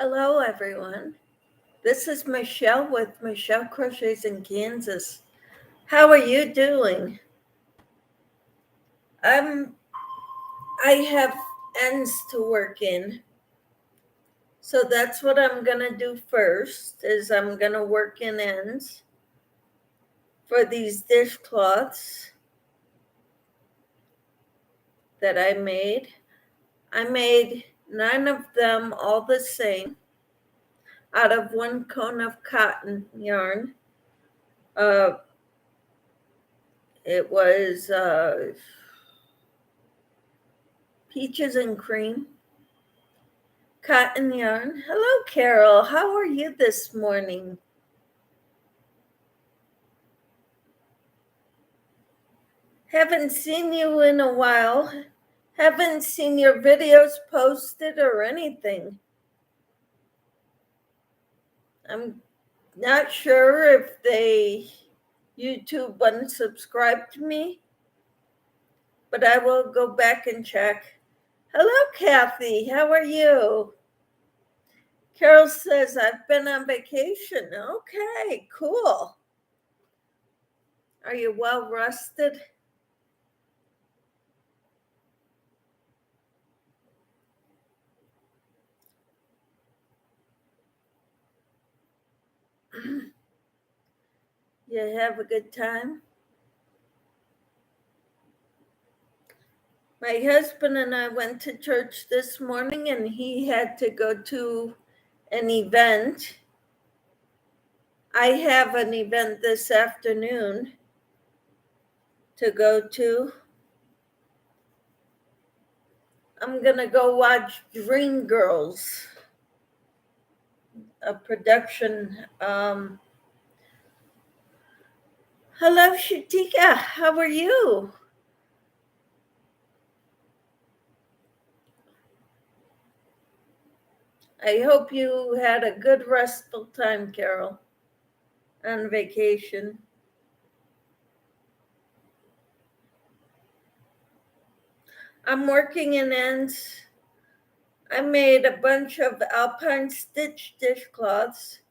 Hello, everyone. This is Michelle with Michelle Crochets in Kansas. How are you doing? I have ends to work in. So that's what I'm going to do first is I'm going to work in ends for these dishcloths that I made. I made 9 of them all the same out of 1 cone of cotton yarn. It was peaches and cream cotton yarn. Hello, Carol. How are you this morning? Haven't seen you in a while. Haven't seen your videos posted or anything. I'm not sure if YouTube unsubscribed me, but I will go back and check. Hello, Kathy. How are you? Carol says, I've been on vacation. Okay, cool. Are you well rested? You have a good time? My husband and I went to church this morning and he had to go to an event. I have an event this afternoon to go to. I'm going to go watch Dreamgirls, a production. Hello, Shatika. How are you? I hope you had a good restful time, Carol, on vacation. I'm working in ends. I made a bunch of alpine stitch dishcloths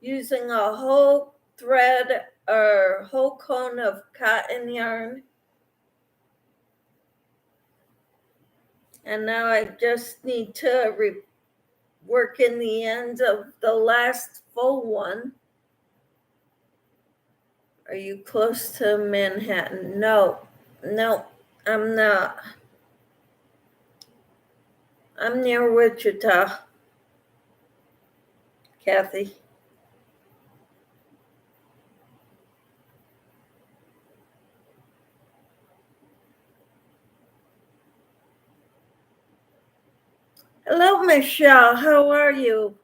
using a whole thread or whole cone of cotton yarn. And now I just need to work in the ends of the last full one. Are you close to Manhattan? No, I'm not. I'm near Wichita, Kathy. Hello, Michelle. How are you?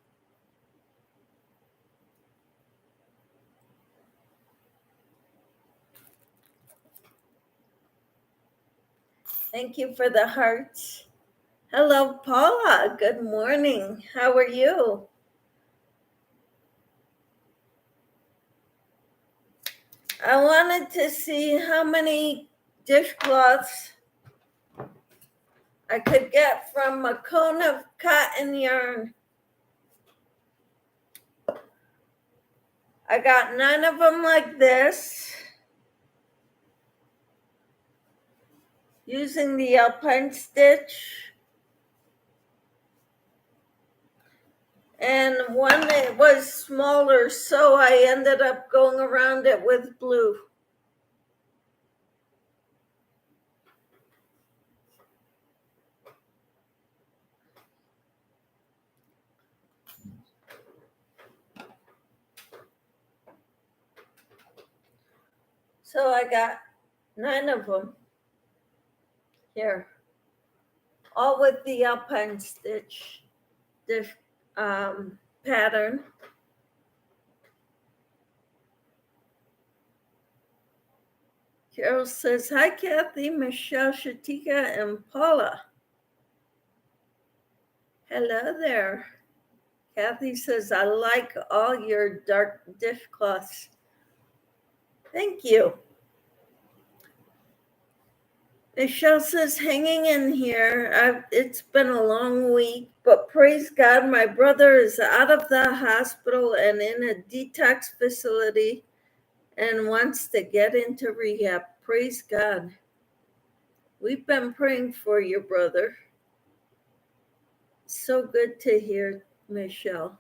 Thank you for the hearts. Hello, Paula. Good morning. How are you? I wanted to see how many dishcloths I could get from a cone of cotton yarn. I got 9 of them like this, using the alpine stitch. And one that was smaller, so I ended up going around it with blue. So I got 9 of them here, all with the alpine stitch pattern. Carol says, hi, Kathy, Michelle, Shatika, and Paula. Hello there. Kathy says, I like all your dark dishcloths. Thank you. Michelle says, hanging in here. It's been a long week, but praise God, my brother is out of the hospital and in a detox facility and wants to get into rehab. Praise God. We've been praying for your brother. So good to hear, Michelle.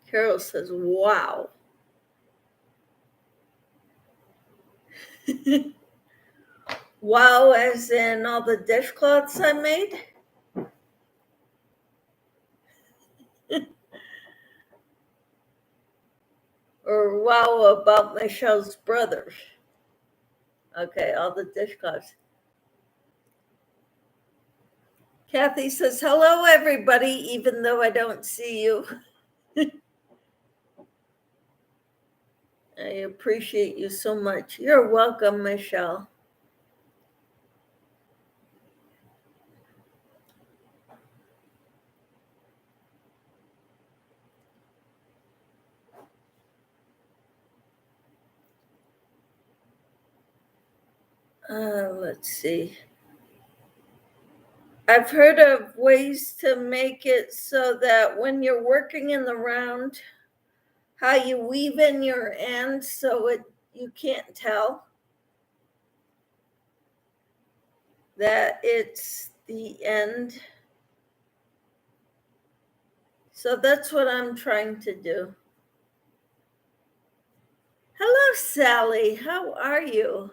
Carol says, wow. Wow, as in all the dishcloths I made? Or wow about Michelle's brother? Okay, all the dishcloths. Kathy says, hello, everybody, even though I don't see you. I appreciate you so much. You're welcome, Michelle. Let's see. I've heard of ways to make it so that when you're working in the round, how you weave in your end so you can't tell that it's the end. So that's what I'm trying to do. Hello, Sally. How are you?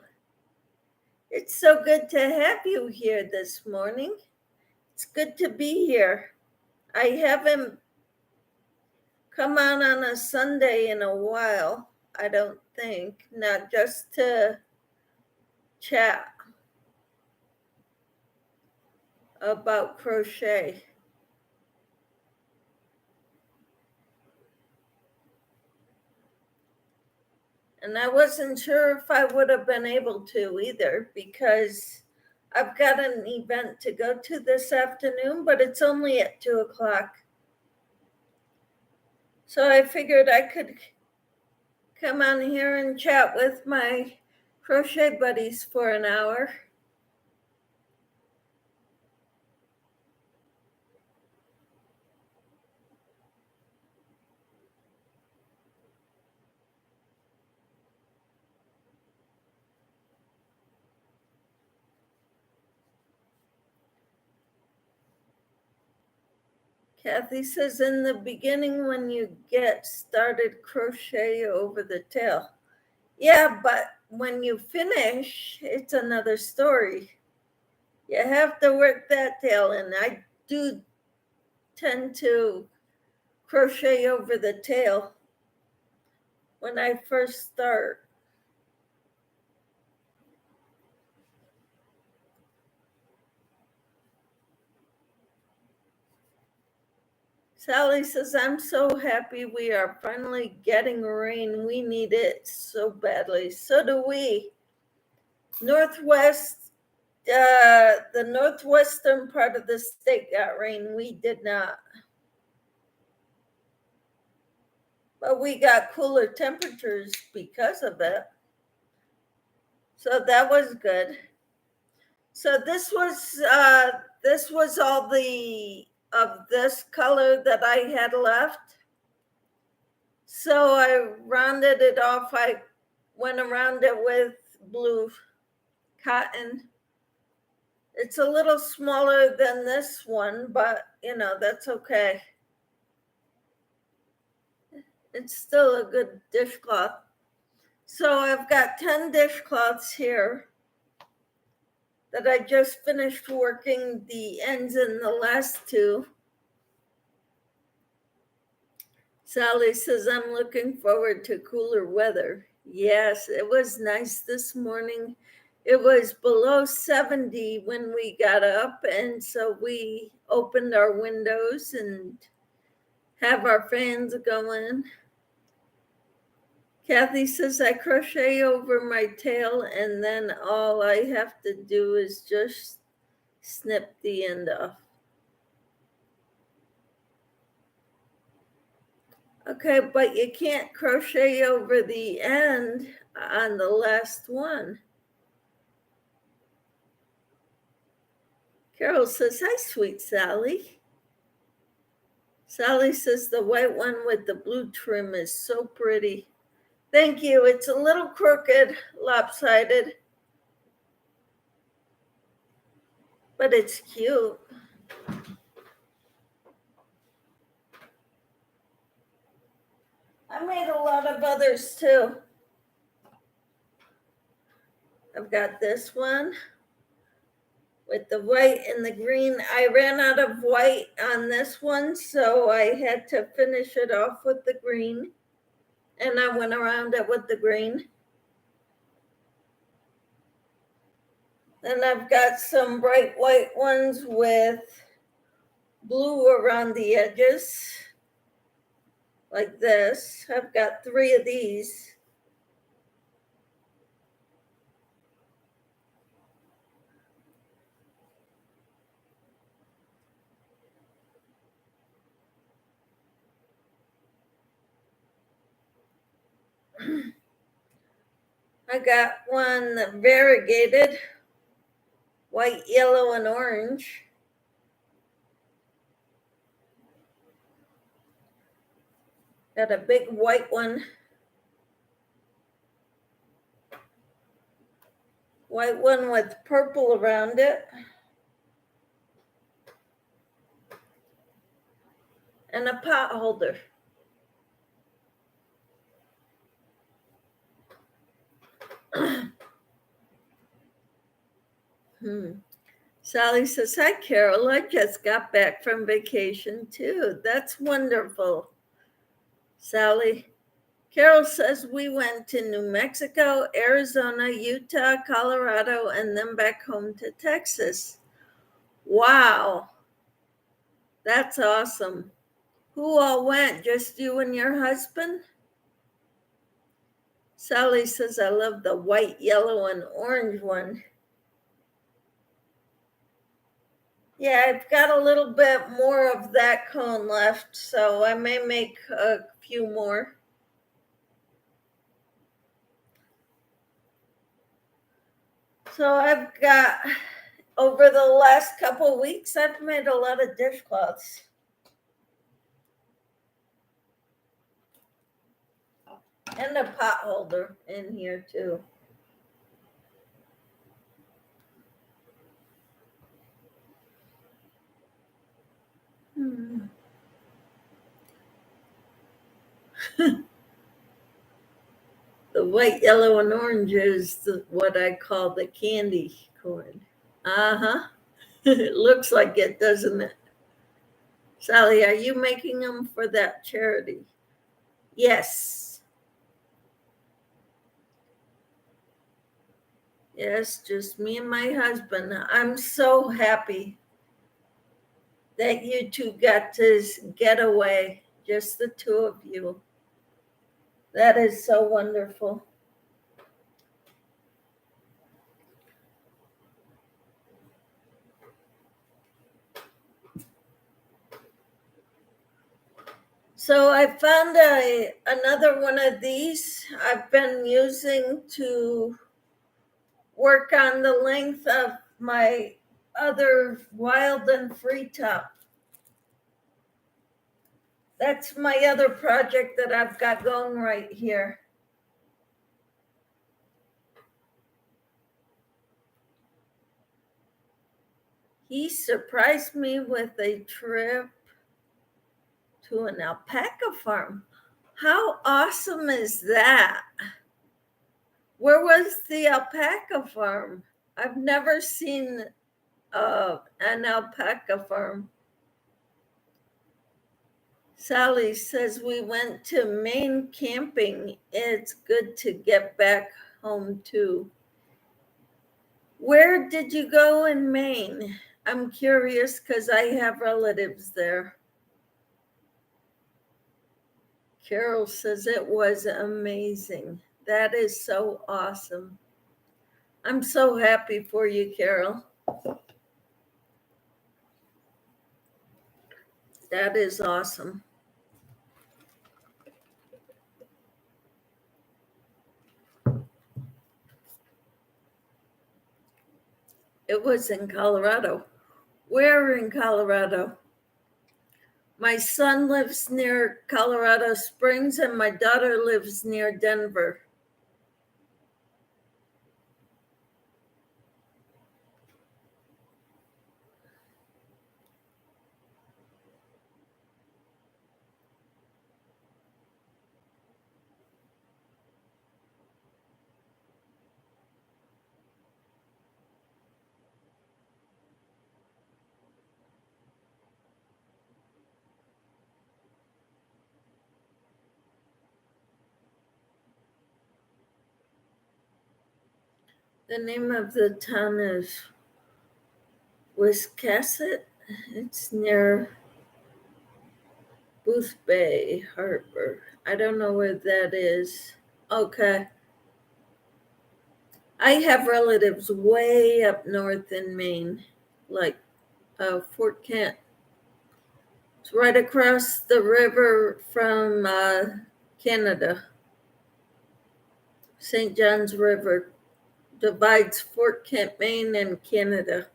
It's so good to have you here this morning. It's good to be here. I haven't come on a Sunday in a while, I don't think, not just to chat about crochet. And I wasn't sure if I would have been able to either, because I've got an event to go to this afternoon, but it's only at 2:00. So I figured I could come on here and chat with my crochet buddies for an hour. Kathy says, in the beginning, when you get started, crochet over the tail. Yeah, but when you finish, it's another story. You have to work that tail in. I do tend to crochet over the tail when I first start. Sally says, I'm so happy we are finally getting rain. We need it so badly. So do we. The northwestern part of the state got rain. We did not. But we got cooler temperatures because of it. So that was good. So this was all of this color that I had left. So I rounded it off. I went around it with blue cotton. It's a little smaller than this one, but that's okay. It's still a good dishcloth. So I've got 10 dishcloths here that I just finished working the ends in the last two. Sally says, I'm looking forward to cooler weather. Yes, it was nice this morning. It was below 70 when we got up, and so we opened our windows and have our fans going. Kathy says, I crochet over my tail, and then all I have to do is just snip the end off. Okay, but you can't crochet over the end on the last one. Carol says, hi, sweet Sally. Sally says the white one with the blue trim is so pretty. Thank you. It's a little crooked, lopsided, but it's cute. I made a lot of others too. I've got this one with the white and the green. I ran out of white on this one, so I had to finish it off with the green. And I went around it with the green. Then I've got some bright white ones with blue around the edges, like this. I've got 3 of these. I got one variegated, white, yellow, and orange. Got a big white one. White one with purple around it. And a pot holder. Sally says, hi, Carol. I just got back from vacation too. That's wonderful. Sally. Carol says we went to New Mexico, Arizona, Utah, Colorado, and then back home to Texas. Wow. That's awesome. Who all went? Just you and your husband? Sally says, I love the white, yellow, and orange one. Yeah, I've got a little bit more of that cone left, so I may make a few more. So I've got, over the last couple weeks, I've made a lot of dishcloths. And a pot holder in here too. The white, yellow, and orange is what I call the candy corn. Uh-huh. It looks like it, doesn't it? Sally, are you making them for that charity? Yes. Yes, just me and my husband. I'm so happy that you two got to get away, just the two of you. That is so wonderful. So I found another one of these I've been using to work on the length of my other Wild and Free top. That's my other project that I've got going right here. He surprised me with a trip to an alpaca farm. How awesome is that? Where was the alpaca farm? I've never seen an alpaca farm. Sally says we went to Maine camping. It's good to get back home too. Where did you go in Maine? I'm curious because I have relatives there. Carol says it was amazing. That is so awesome. I'm so happy for you, Carol. That is awesome. It was in Colorado. Where in Colorado? My son lives near Colorado Springs and my daughter lives near Denver. The name of the town is Wiscasset. It's near Booth Bay Harbor. I don't know where that is. Okay. I have relatives way up north in Maine, like Fort Kent. It's right across the river from Canada. St. John's River divides Fort Kent, Maine, and Canada.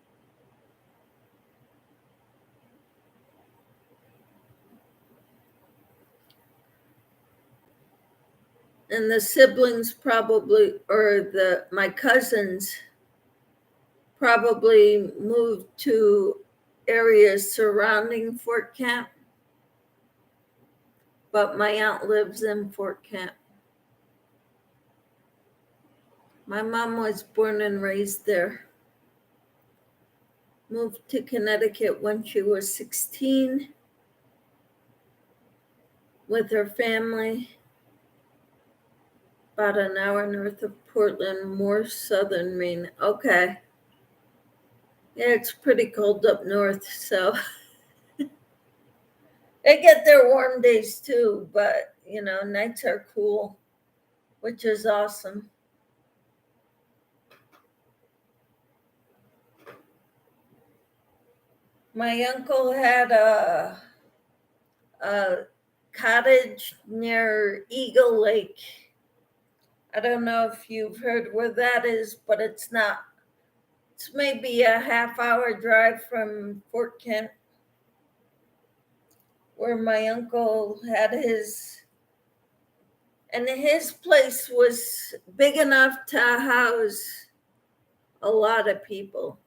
And the siblings probably, or my cousins probably moved to areas surrounding Fort Kent, but my aunt lives in Fort Kent. My mom was born and raised there. Moved to Connecticut when she was 16 with her family, about an hour north of Portland, more southern Maine. Okay. Yeah, it's pretty cold up north, so they get their warm days too, but nights are cool, which is awesome. My uncle had a cottage near Eagle Lake. I don't know if you've heard where that is, but it's not. It's maybe a half-hour drive from Fort Kent, where my uncle had his, and his place was big enough to house a lot of people.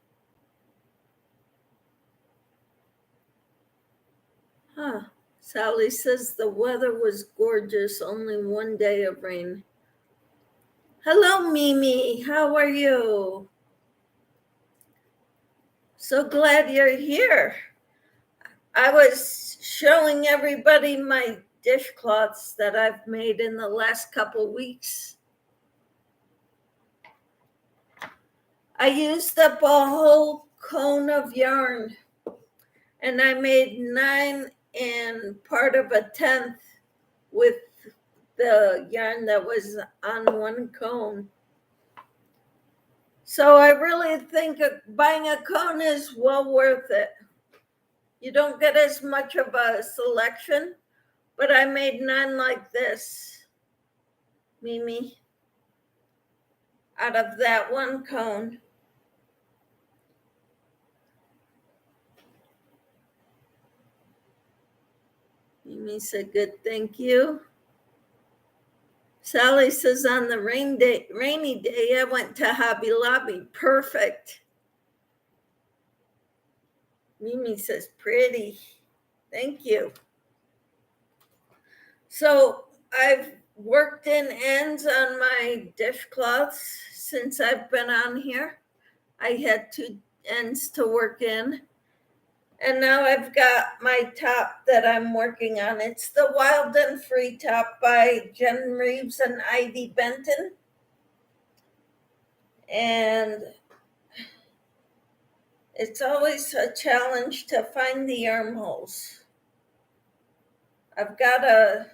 Huh. Sally says the weather was gorgeous, only one day of rain. Hello, Mimi. How are you? So glad you're here. I was showing everybody my dishcloths that I've made in the last couple weeks. I used up a whole cone of yarn, and I made 9 and part of a 10th with the yarn that was on one cone. So I really think buying a cone is well worth it. You don't get as much of a selection, but I made 9 like this, Mimi, out of that one cone. Mimi said, good, thank you. Sally says, on the rainy day, I went to Hobby Lobby. Perfect. Mimi says, pretty. Thank you. So I've worked in ends on my dishcloths since I've been on here. I had 2 ends to work in. And now I've got my top that I'm working on. It's the Wild and Free top by Jen Reeves and Ivy Benton. And it's always a challenge to find the armholes. I've got a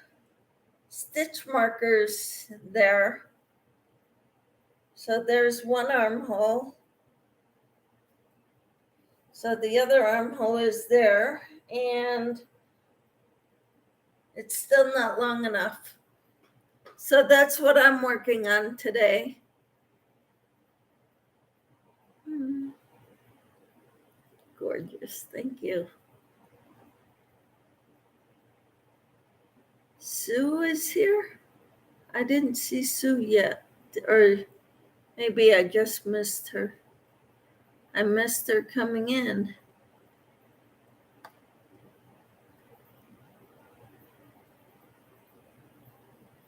stitch markers there. So there's one armhole. So the other armhole is there, and it's still not long enough. So that's what I'm working on today. gorgeous. Thank you. Sue is here? I didn't see Sue yet. Or maybe I just missed her. I missed her coming in.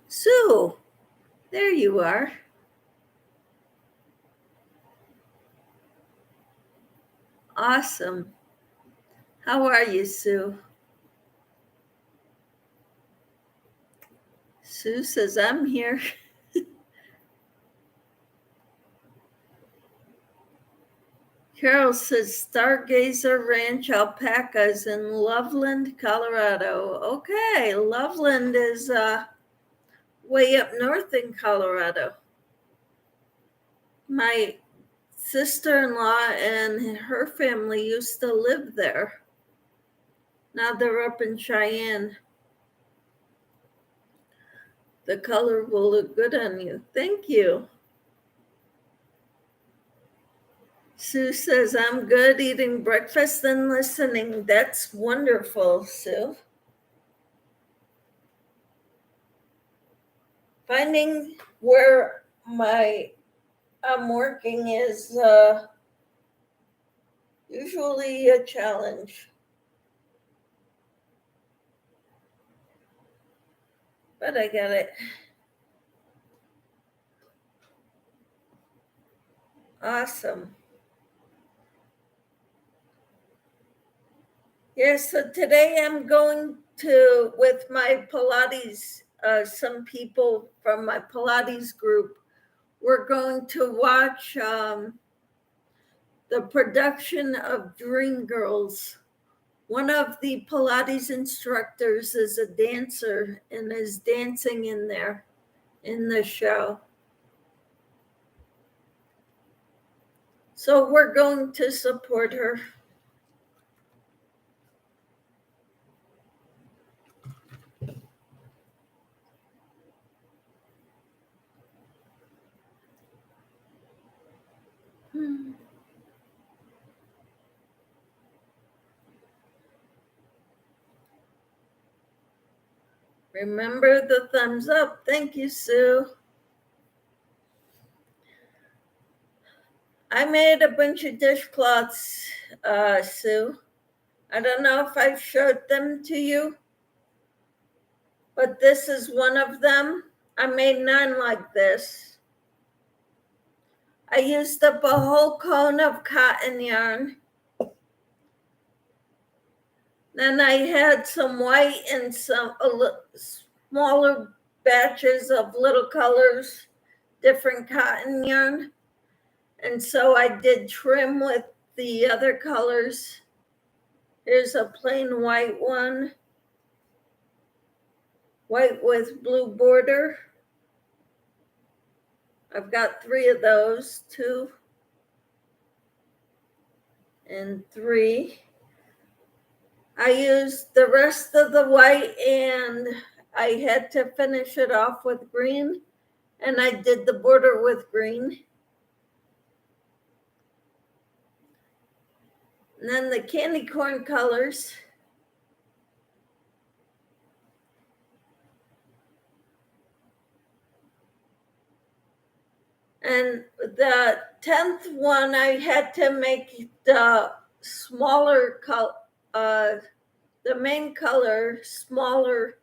Sue, there you are. Awesome. How are you, Sue? Sue says, I'm here. Carol says, Stargazer Ranch alpacas in Loveland, Colorado. Okay, Loveland is way up north in Colorado. My sister-in-law and her family used to live there. Now they're up in Cheyenne. The color will look good on you. Thank you. Sue says, I'm good, eating breakfast and listening. That's wonderful, Sue. Finding where I'm working is usually a challenge. But I got it. Awesome. Yes, so today I'm going to, with my Pilates, some people from my Pilates group, we're going to watch the production of Dreamgirls. One of the Pilates instructors is a dancer and is dancing in there in the show. So we're going to support her. Remember the thumbs up. Thank you, Sue. I made a bunch of dishcloths, Sue. I don't know if I showed them to you, but this is one of them. I made 9 like this. I used up a whole cone of cotton yarn. Then I had some white and some smaller batches of little colors, different cotton yarn. And so I did trim with the other colors. Here's a plain white one, white with blue border. I've got 3 of those, 2 and 3. I used the rest of the white and I had to finish it off with green, and I did the border with green. And then the candy corn colors. And the 10th one, I had to make the smaller color, the main color smaller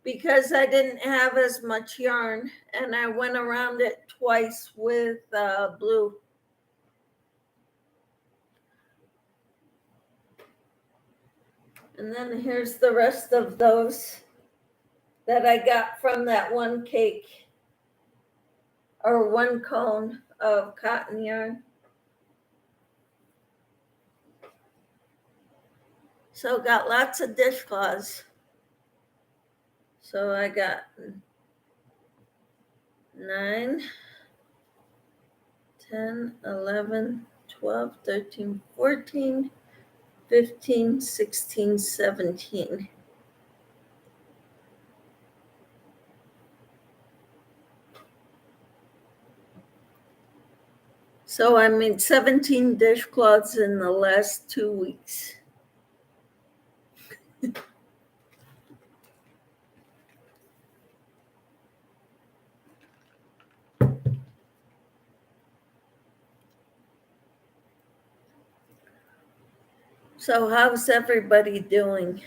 because I didn't have as much yarn, and I went around it twice with blue. And then here's the rest of those that I got from that one cake or one cone of cotton yarn. So got lots of dishcloths. So I got 9, 10, 11, 12, 13, 14, 15, 16, 17. So I made 17 dishcloths in the last 2 weeks. So how's everybody doing?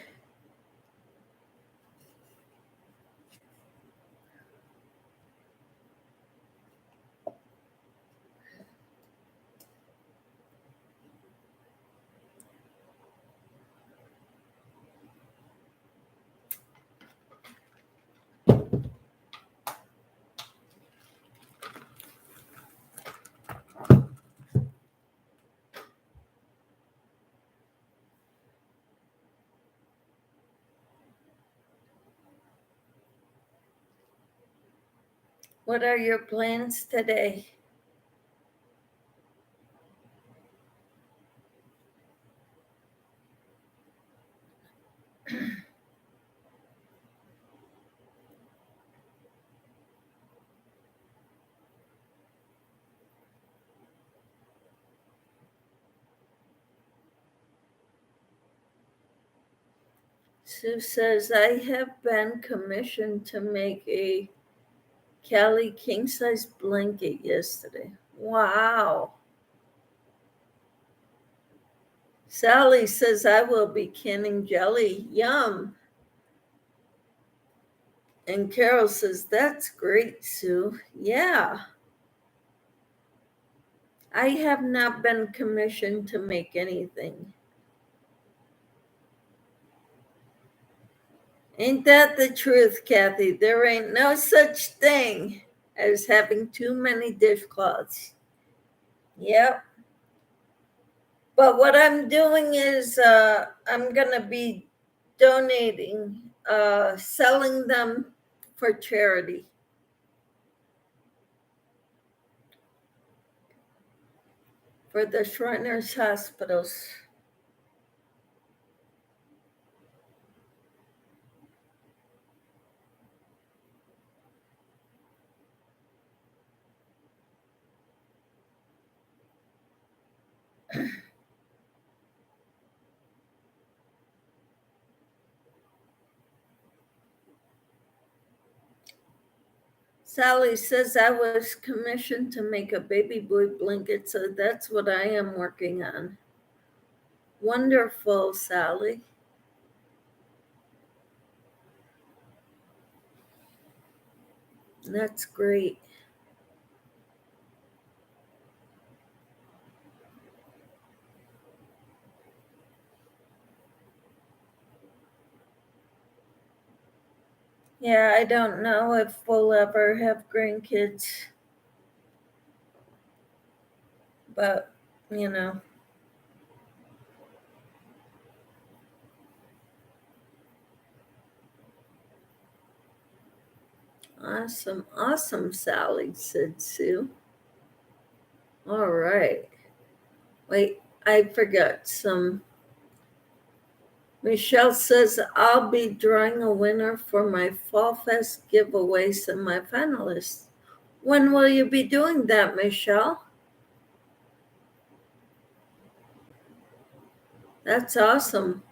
What are your plans today? Sue says, I have been commissioned to make a Cali king-size blanket yesterday. Wow. Sally says, I will be canning jelly. Yum. And Carol says, that's great, Sue. Yeah. I have not been commissioned to make anything. Ain't that the truth, Kathy? There ain't no such thing as having too many dishcloths. Yep. But what I'm doing is I'm going to be donating, selling them for charity. For the Shriners Hospitals. Sally says I was commissioned to make a baby boy blanket, so that's what I am working on. Wonderful, Sally. That's great. Yeah, I don't know if we'll ever have grandkids, but you know. Awesome, awesome, Sally, said Sue. All right. Wait, I forgot some. Michelle says, I'll be drawing a winner for my Fall Fest giveaway semifinalists. When will you be doing that, Michelle? That's awesome.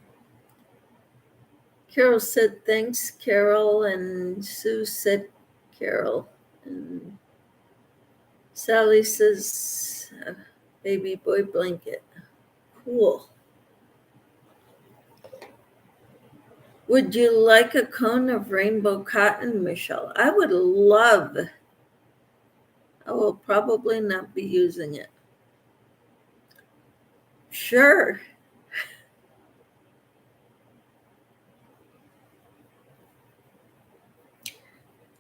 Carol said, thanks, Carol. And Sue said, Carol. And Sally says, baby boy blanket. Cool. Would you like a cone of rainbow cotton, Michelle? I would love. I will probably not be using it. Sure.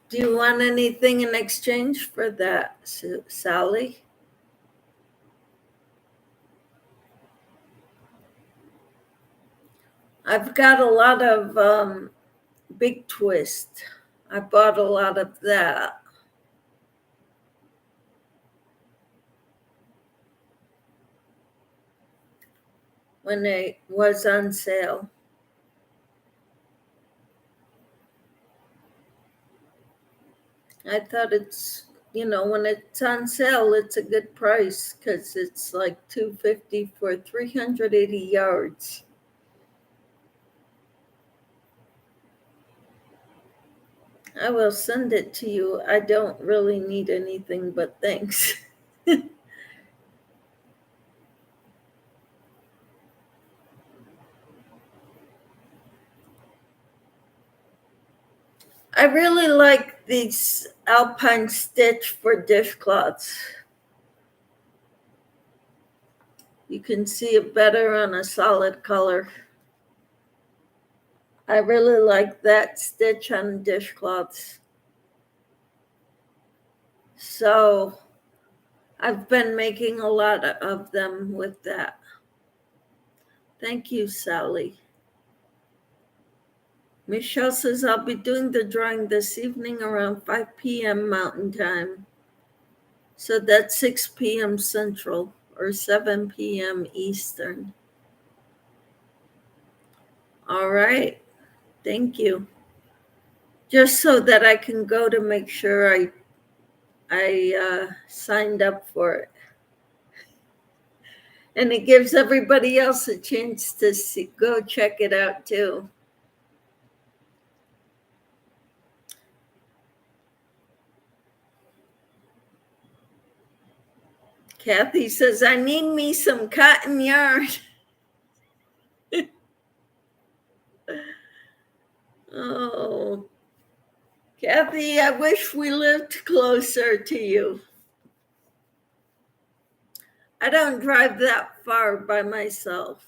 Do you want anything in exchange for that, Sally? I've got a lot of Big Twist. I bought a lot of that. When it was on sale. I thought it's when it's on sale, it's a good price because it's like $250 for 380 yards. I will send it to you. I don't really need anything but thanks. I really like these Alpine Stitch for dishcloths. You can see it better on a solid color. I really like that stitch on dishcloths. So I've been making a lot of them with that. Thank you, Sally. Michelle says I'll be doing the drawing this evening around 5 p.m. Mountain Time. So that's 6 p.m. Central or 7 p.m. Eastern. All right. Thank you. Just so that I can go to make sure I signed up for it. And it gives everybody else a chance to go check it out too. Kathy says, I need me some cotton yarn. Oh, Kathy, I wish we lived closer to you. I don't drive that far by myself.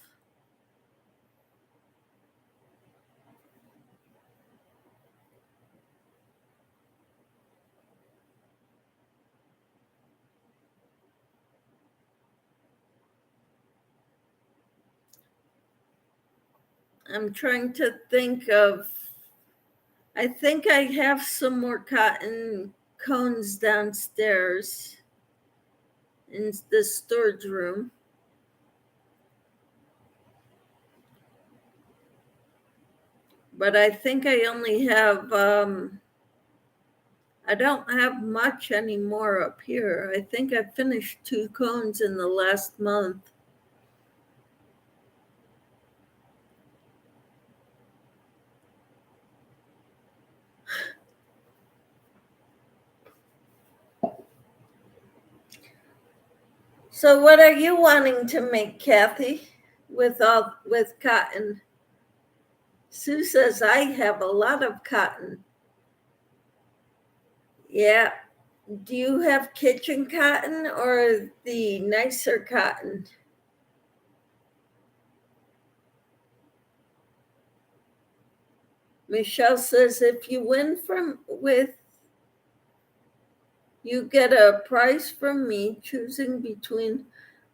I'm trying to think of, I think I have some more cotton cones downstairs in the storage room. But I think I only have, I don't have much anymore up here. I think I finished 2 cones in the last month. So what are you wanting to make, Kathy, with cotton? Sue says I have a lot of cotton. Yeah. Do you have kitchen cotton or the nicer cotton? Michelle says if you win you get a prize from me choosing between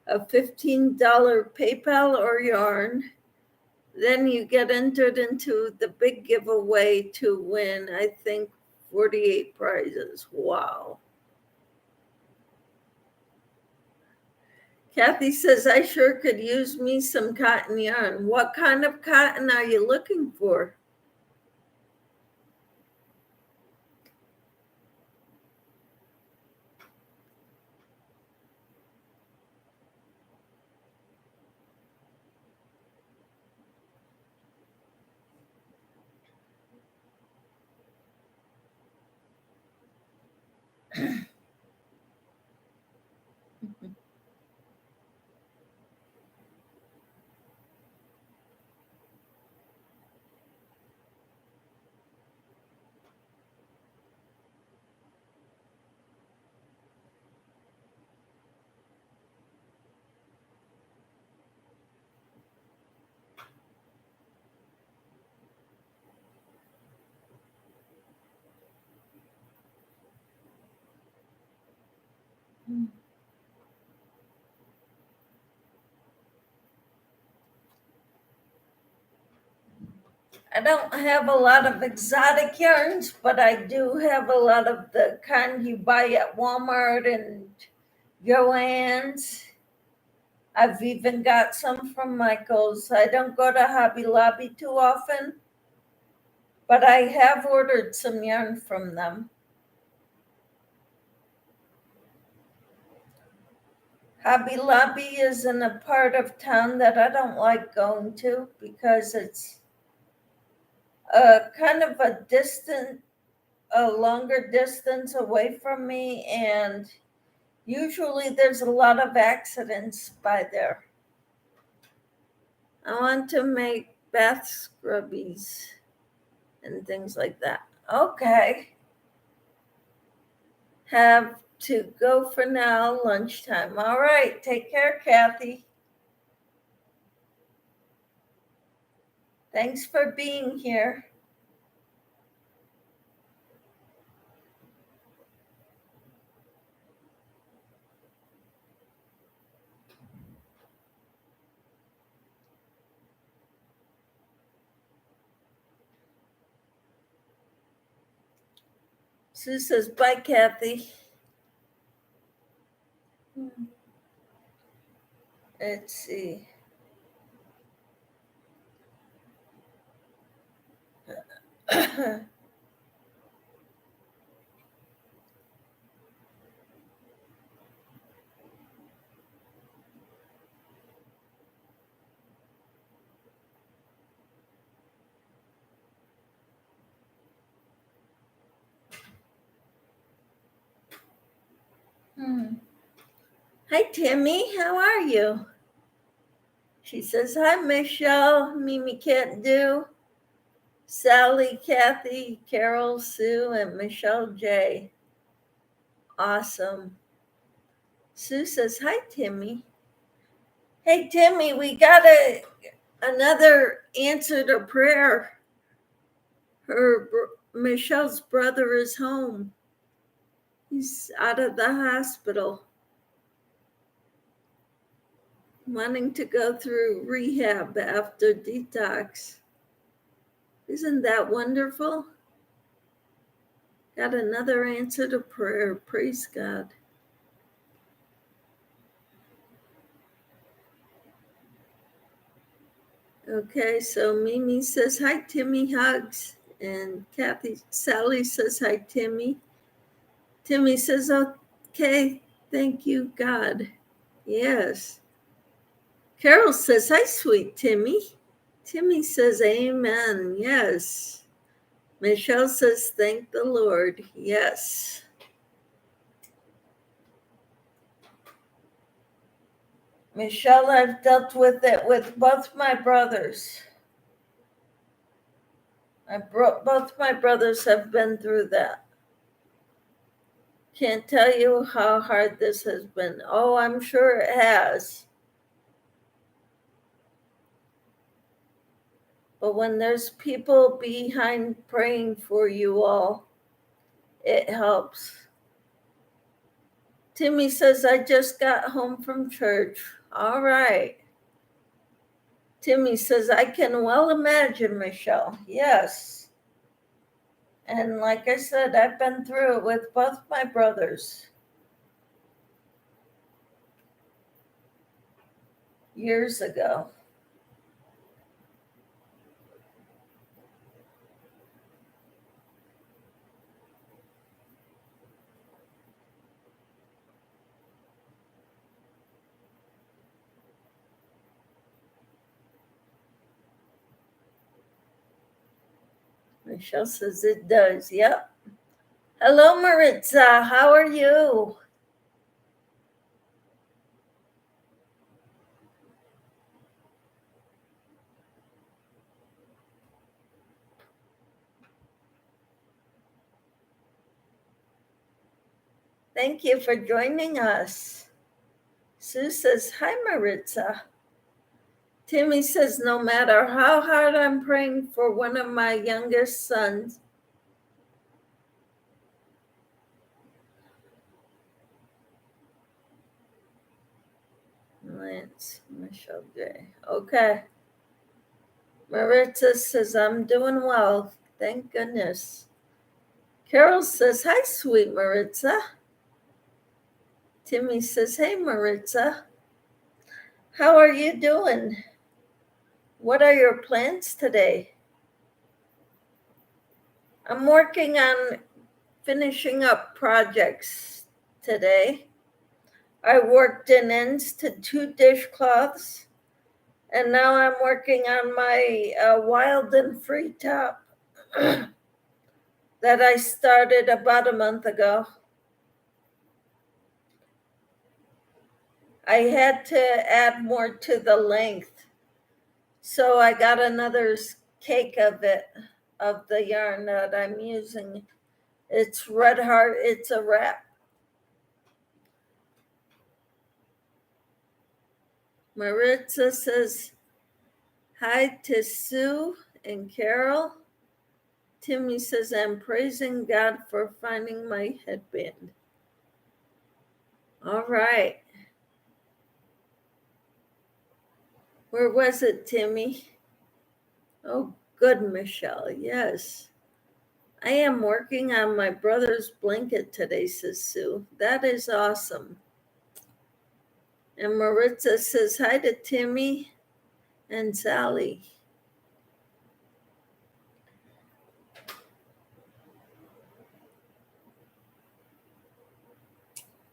a $15 PayPal or yarn. Then you get entered into the big giveaway to win, I think, 48 prizes. Wow. Kathy says, I sure could use me some cotton yarn. What kind of cotton are you looking for? I don't have a lot of exotic yarns, but I do have a lot of the kind you buy at Walmart and Joann's. I've even got some from Michael's. I don't go to Hobby Lobby too often, but I have ordered some yarn from them. Hobby Lobby is in a part of town that I don't like going to because it's kind of a longer distance away from me, and usually there's a lot of accidents by there. I want to make bath scrubbies and things like that. Okay. Have to go for now, lunchtime. All right, take care, Kathy. Thanks for being here. Sue says, bye, Kathy. Let's see. Hi, Timmy. How are you? She says, hi, Michelle. Mimi can't do. Sally, Kathy, Carol, Sue, and Michelle J. Awesome. Sue says, hi, Timmy. Hey, Timmy, we got another answer to prayer. Michelle's brother is home. He's out of the hospital, wanting to go through rehab after detox. Isn't that wonderful? Got another answer to prayer. Praise God. Okay, so Mimi says, hi, Timmy, hugs. And Sally says, hi, Timmy. Timmy says, okay, thank you, God. Yes. Carol says, hi, sweet Timmy. Timmy says, amen. Yes. Michelle says, thank the Lord. Yes. Michelle, I've dealt with it with both my brothers. Both my brothers have been through that. Can't tell you how hard this has been. Oh, I'm sure it has. But when there's people behind praying for you all, it helps. Timmy says, I just got home from church. All right. Timmy says, I can well imagine, Michelle. Yes. And like I said, I've been through it with both my brothers years ago. Michelle says it does. Yep. Hello, Maritza. How are you? Thank you for joining us. Sue says, hi, Maritza. Timmy says, no matter how hard I'm praying for one of my youngest sons, Lance, Michelle J. Okay. Maritza says, I'm doing well. Thank goodness. Carol says, hi, sweet Maritza. Timmy says, hey, Maritza. How are you doing? What are your plans today? I'm working on finishing up projects today. I worked in ends to 2 dishcloths, and now I'm working on my wild and free top that I started about a month ago. I had to add more to the length, so I got another cake of it, of the yarn that I'm using. It's Red Heart, it's a wrap. Maritza says hi to Sue and Carol. Timmy says, I'm praising God for finding my headband. All right. Where was it, Timmy? Oh, good, Michelle. Yes. I am working on my brother's blanket today, says Sue. That is awesome. And Maritza says hi to Timmy and Sally.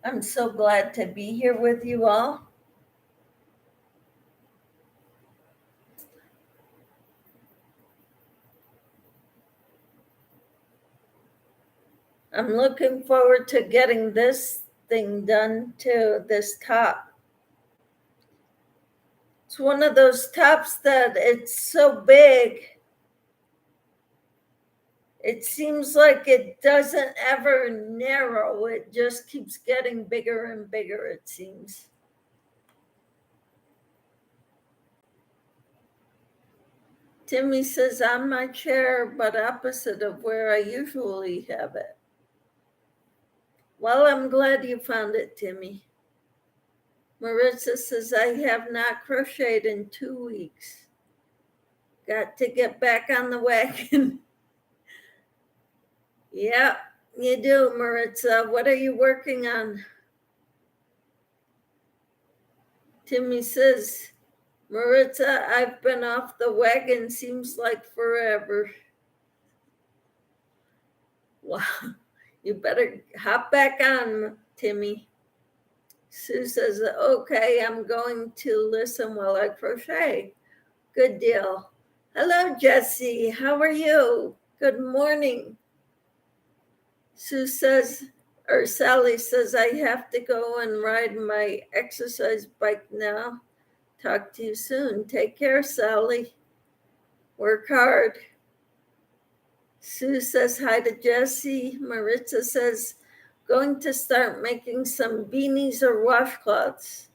I'm so glad to be here with you all. I'm looking forward to getting this thing done too, this top. It's one of those tops that it's so big, it seems like it doesn't ever narrow. It just keeps getting bigger and bigger, it seems. Timmy says, on my chair, but opposite of where I usually have it. Well, I'm glad you found it, Timmy. Marissa says, I have not crocheted in 2 weeks. Got to get back on the wagon. Yeah, you do, Maritza. What are you working on? Timmy says, Maritza, I've been off the wagon, seems like forever. Wow, you better hop back on, Timmy. Sue says, okay, I'm going to listen while I crochet. Good deal. Hello, Jessie. How are you? Good morning. Sue says, or Sally says, I have to go and ride my exercise bike now. Talk to you soon. Take care, Sally. Work hard. Sue says hi to Jessie. Maritza says, going to start making some beanies or washcloths.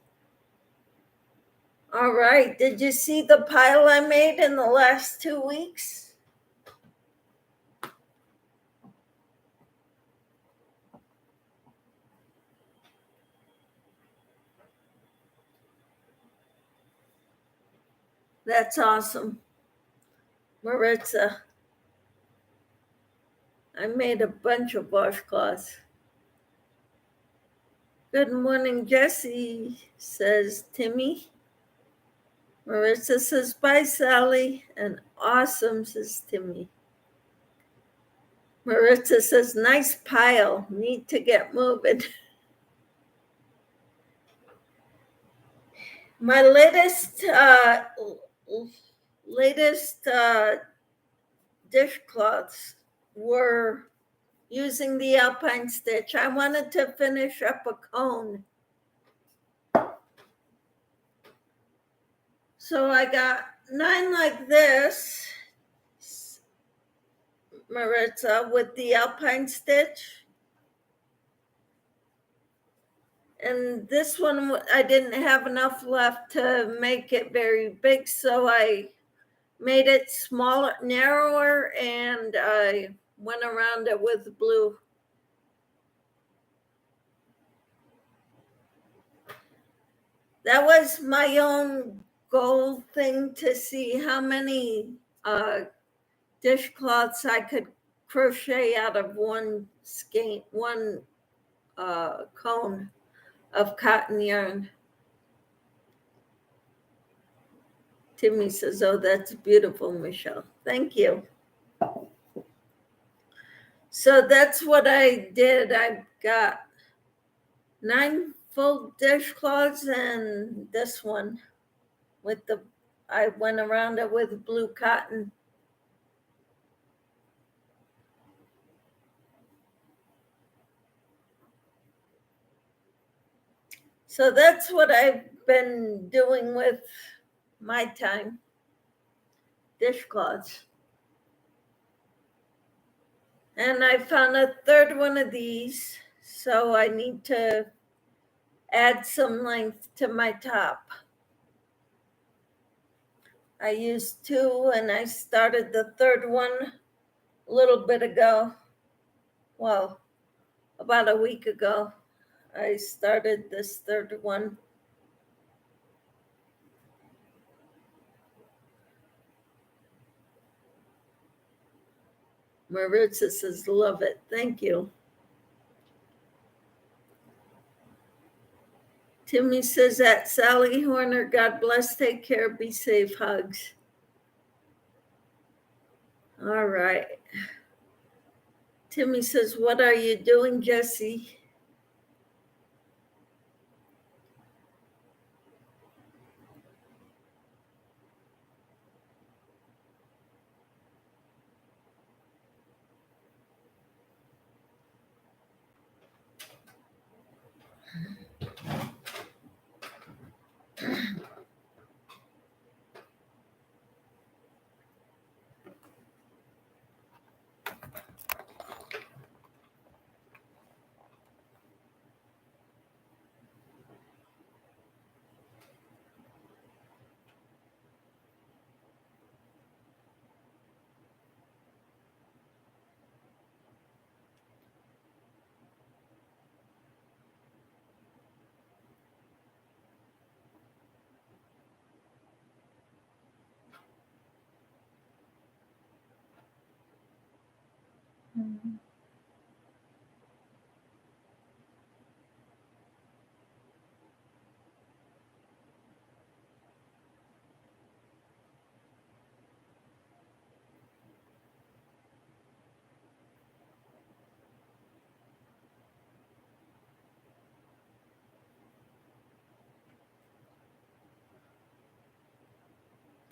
All right. Did you see the pile I made in the last 2 weeks? That's awesome. Maritza, I made a bunch of washcloths. Good morning, Jessie, says Timmy. Maritza says, bye, Sally. And awesome, says Timmy. Maritza says, nice pile. Need to get moving. My latest dishcloths were using the alpine stitch. I wanted to finish up a cone. So I got 9 like this, Maritza, with the alpine stitch. And this one, I didn't have enough left to make it very big, so I made it smaller, narrower, and I went around it with blue. That was my own goal thing, to see how many dishcloths I could crochet out of one cone of cotton yarn. Timmy says, oh, that's beautiful, Michelle. Thank you. So that's what I did. I got 9 full dishcloths and this one with I went around it with blue cotton. So that's what I've been doing with my time, dishcloths. And I found a third one of these, so I need to add some length to my top. I used two and I started the third one a little bit ago. Well, about a week ago, I started this third one. Maritza says, love it. Thank you. Timmy says at Sally Horner, God bless, take care, be safe, hugs. All right. Timmy says, what are you doing, Jesse?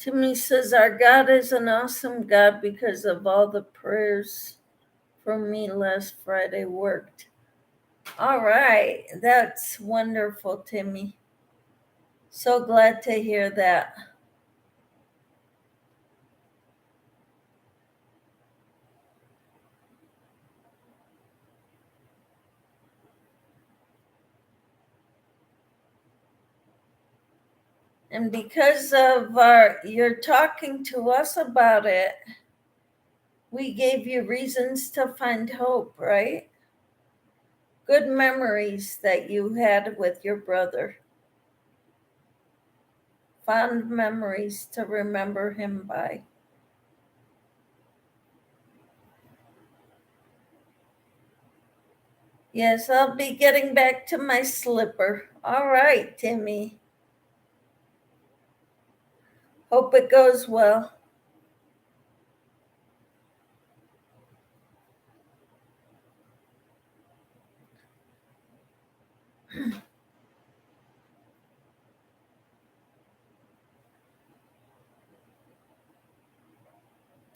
Timmy says, our God is an awesome God because of all the prayers from me last Friday worked. All right. That's wonderful, Timmy. So glad to hear that. And because of you're talking to us about it, we gave you reasons to find hope, right? Good memories that you had with your brother. Fond memories to remember him by. Yes, I'll be getting back to my slipper. All right, Timmy. Hope it goes well.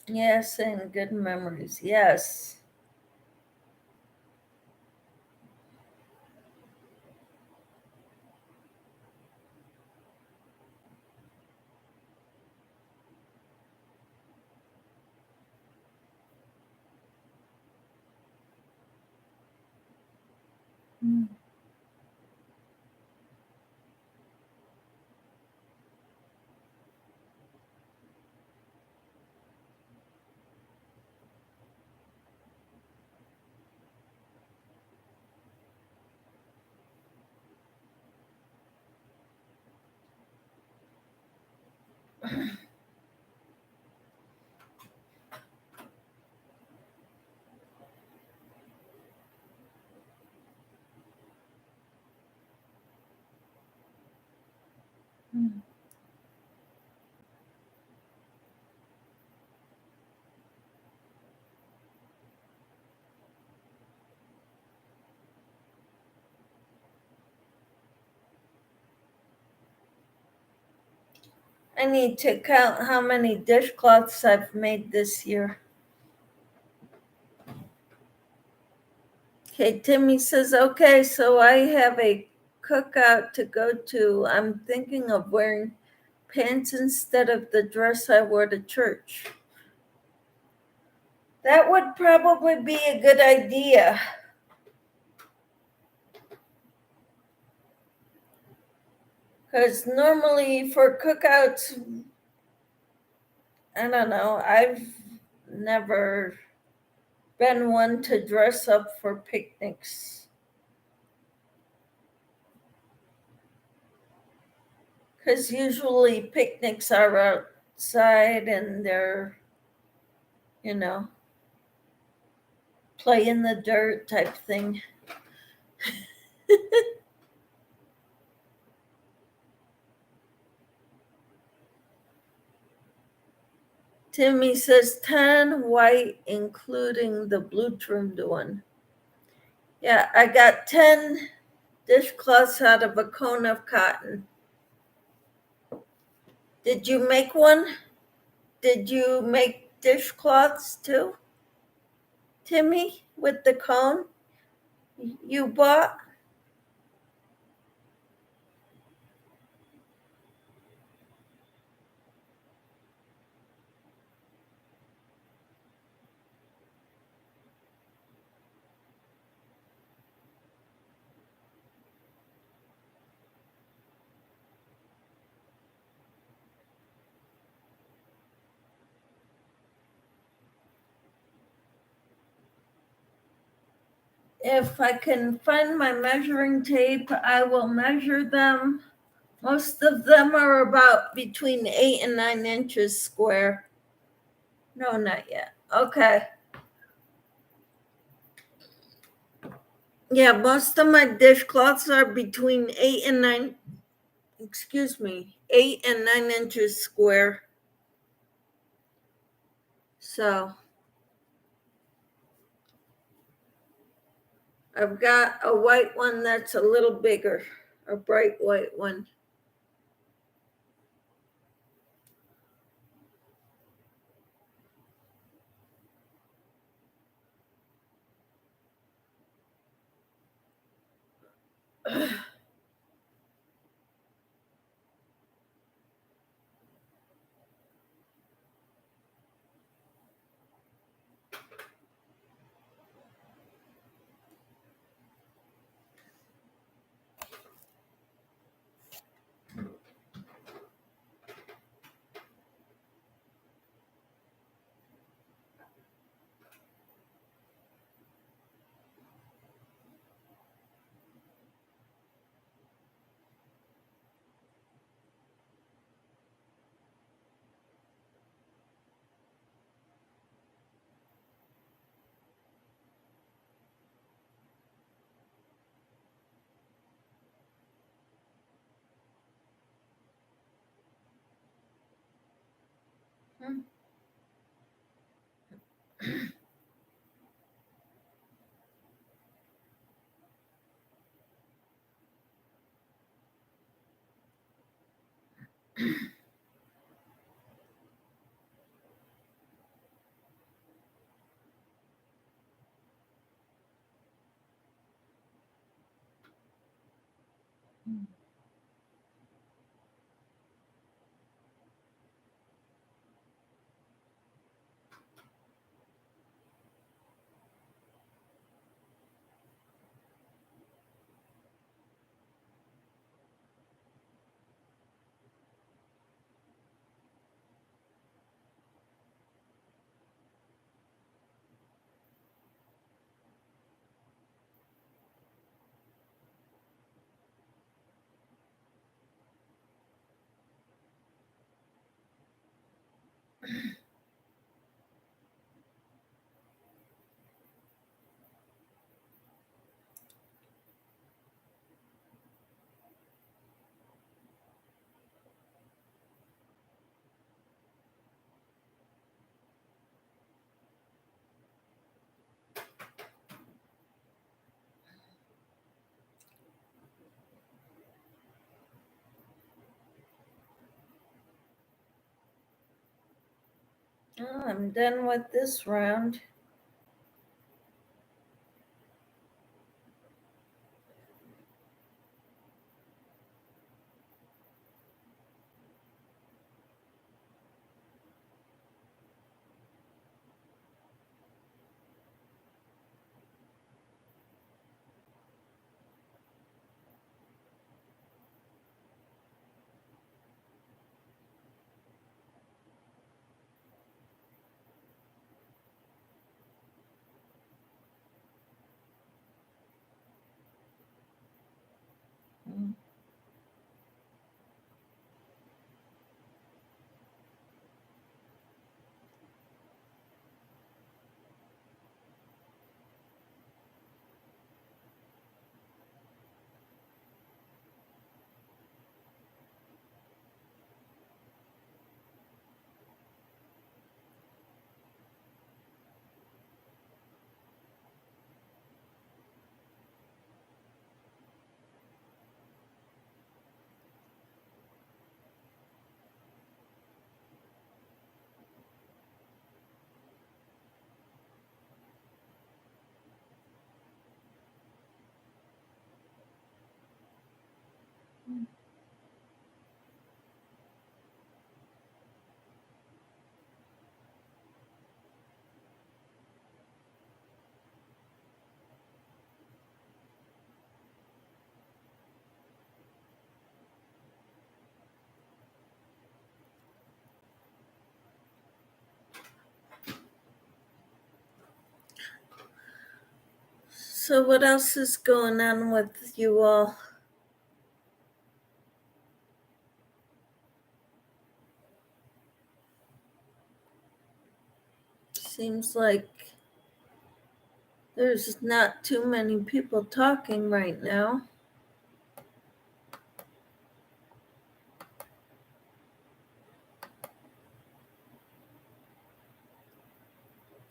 Yes, and good memories. Yes. Mm. Mm. I need to count how many dishcloths I've made this year. Okay, Timmy says, okay, so I have a cookout to go to. I'm thinking of wearing pants instead of the dress I wore to church. That would probably be a good idea. Because normally for cookouts, I don't know, I've never been one to dress up for picnics. Because usually picnics are outside and they're, play in the dirt type thing. Timmy says 10 white, including the blue trimmed one. Yeah, I got 10 dishcloths out of a cone of cotton. Did you make one? Did you make dishcloths too, Timmy, with the cone you bought? If I can find my measuring tape, I will measure them. Most of them are about between 8 and 9 inches square. No, not yet. Okay. Yeah, most of my dishcloths are between 8 and 9 inches square. So I've got a white one that's a little bigger, a bright white one. Well, I'm done with this round. So what else is going on with you all? Seems like there's not too many people talking right now.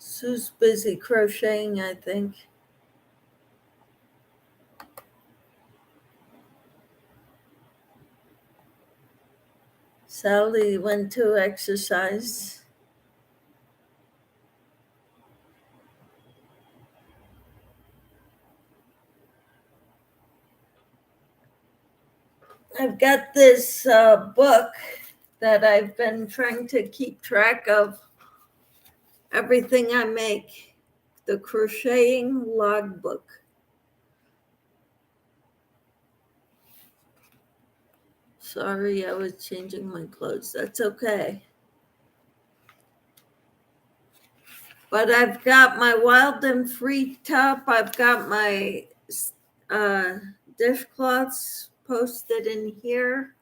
Sue's busy crocheting, I think. Sally went to exercise. I've got this book that I've been trying to keep track of everything I make, the crocheting logbook. Sorry, I was changing my clothes. That's okay. But I've got my wild and free top. I've got my dishcloths posted in here.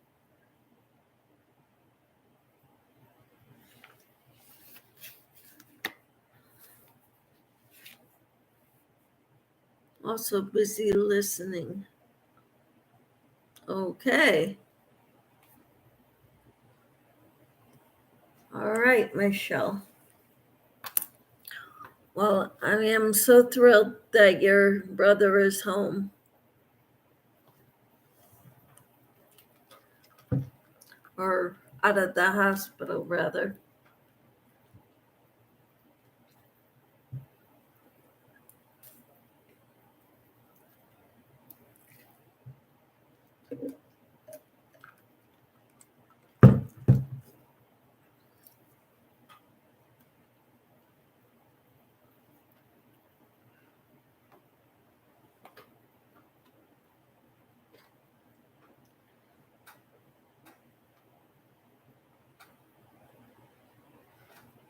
Also busy listening. Okay. All right, Michelle. Well, I am so thrilled that your brother is home. Or out of the hospital, rather.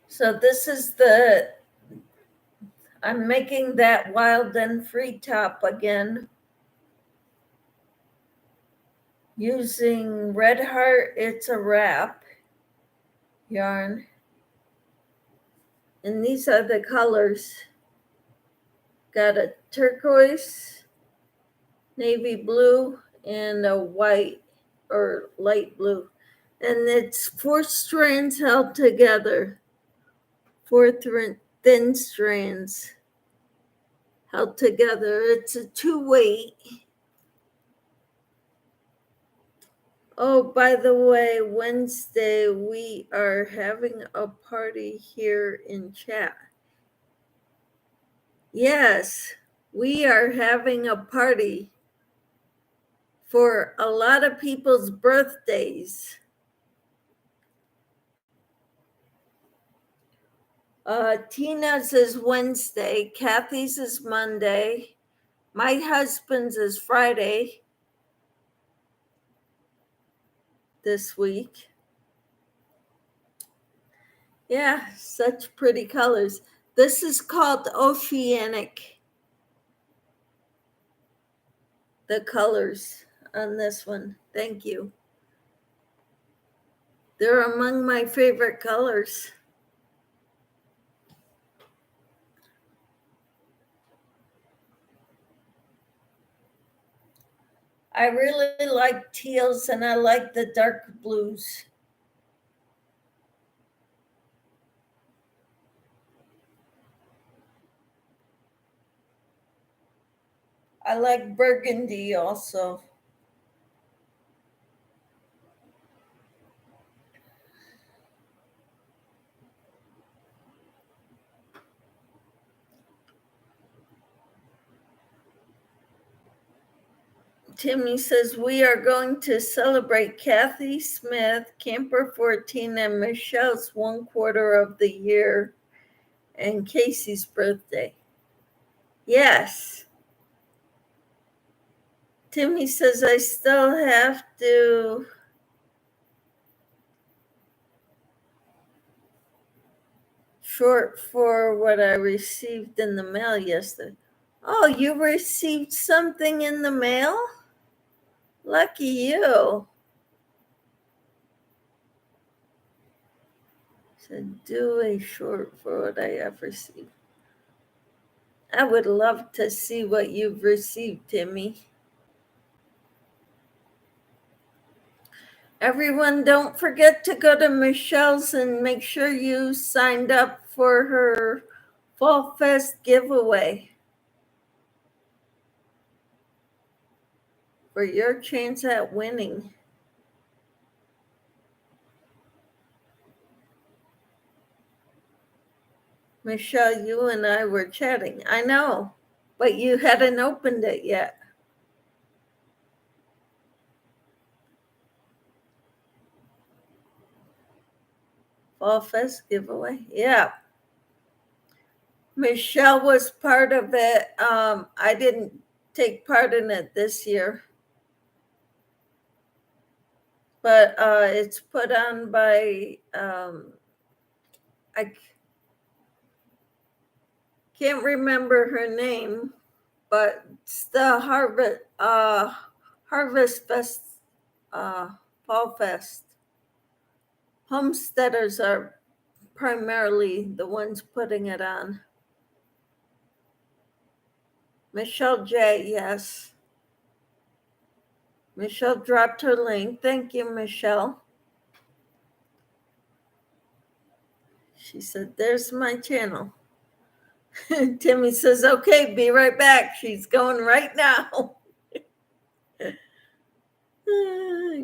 So this is I'm making that wild and free top again using Red Heart It's a Wrap yarn. And these are the colors. Got a turquoise, navy blue, and a white or light blue. And it's 4 strands held together. 4 thin strands held together. It's a 2-weight. Oh, by the way, Wednesday we are having a party here in chat. Yes, we are having a party for a lot of people's birthdays. Tina's is Wednesday, Kathy's is Monday, my husband's is Friday this week. Yeah, such pretty colors. This is called Oceanic, the colors on this one. Thank you. They're among my favorite colors. I really like teals and I like the dark blues. I like burgundy also. Timmy says we are going to celebrate Kathy Smith, Camper 14, and Michelle's 1/4 of the year and Casey's birthday. Yes. Timmy says I still have to short for what I received in the mail yesterday. Oh, you received something in the mail? Lucky you. Said do a short for what I have received. I would love to see what you've received, Timmy. Everyone, don't forget to go to Michelle's and make sure you signed up for her Fall Fest giveaway for your chance at winning. Michelle, you and I were chatting. I know, but you hadn't opened it yet. Fall Fest giveaway. Yeah. Michelle was part of it. I didn't take part in it this year, but it's put on by, I can't remember her name, but it's the Harvest Fest, Fall Fest. Homesteaders are primarily the ones putting it on. Michelle J, yes. Michelle dropped her link. Thank you, Michelle. She said, there's my channel. Timmy says, okay, be right back. She's going right now.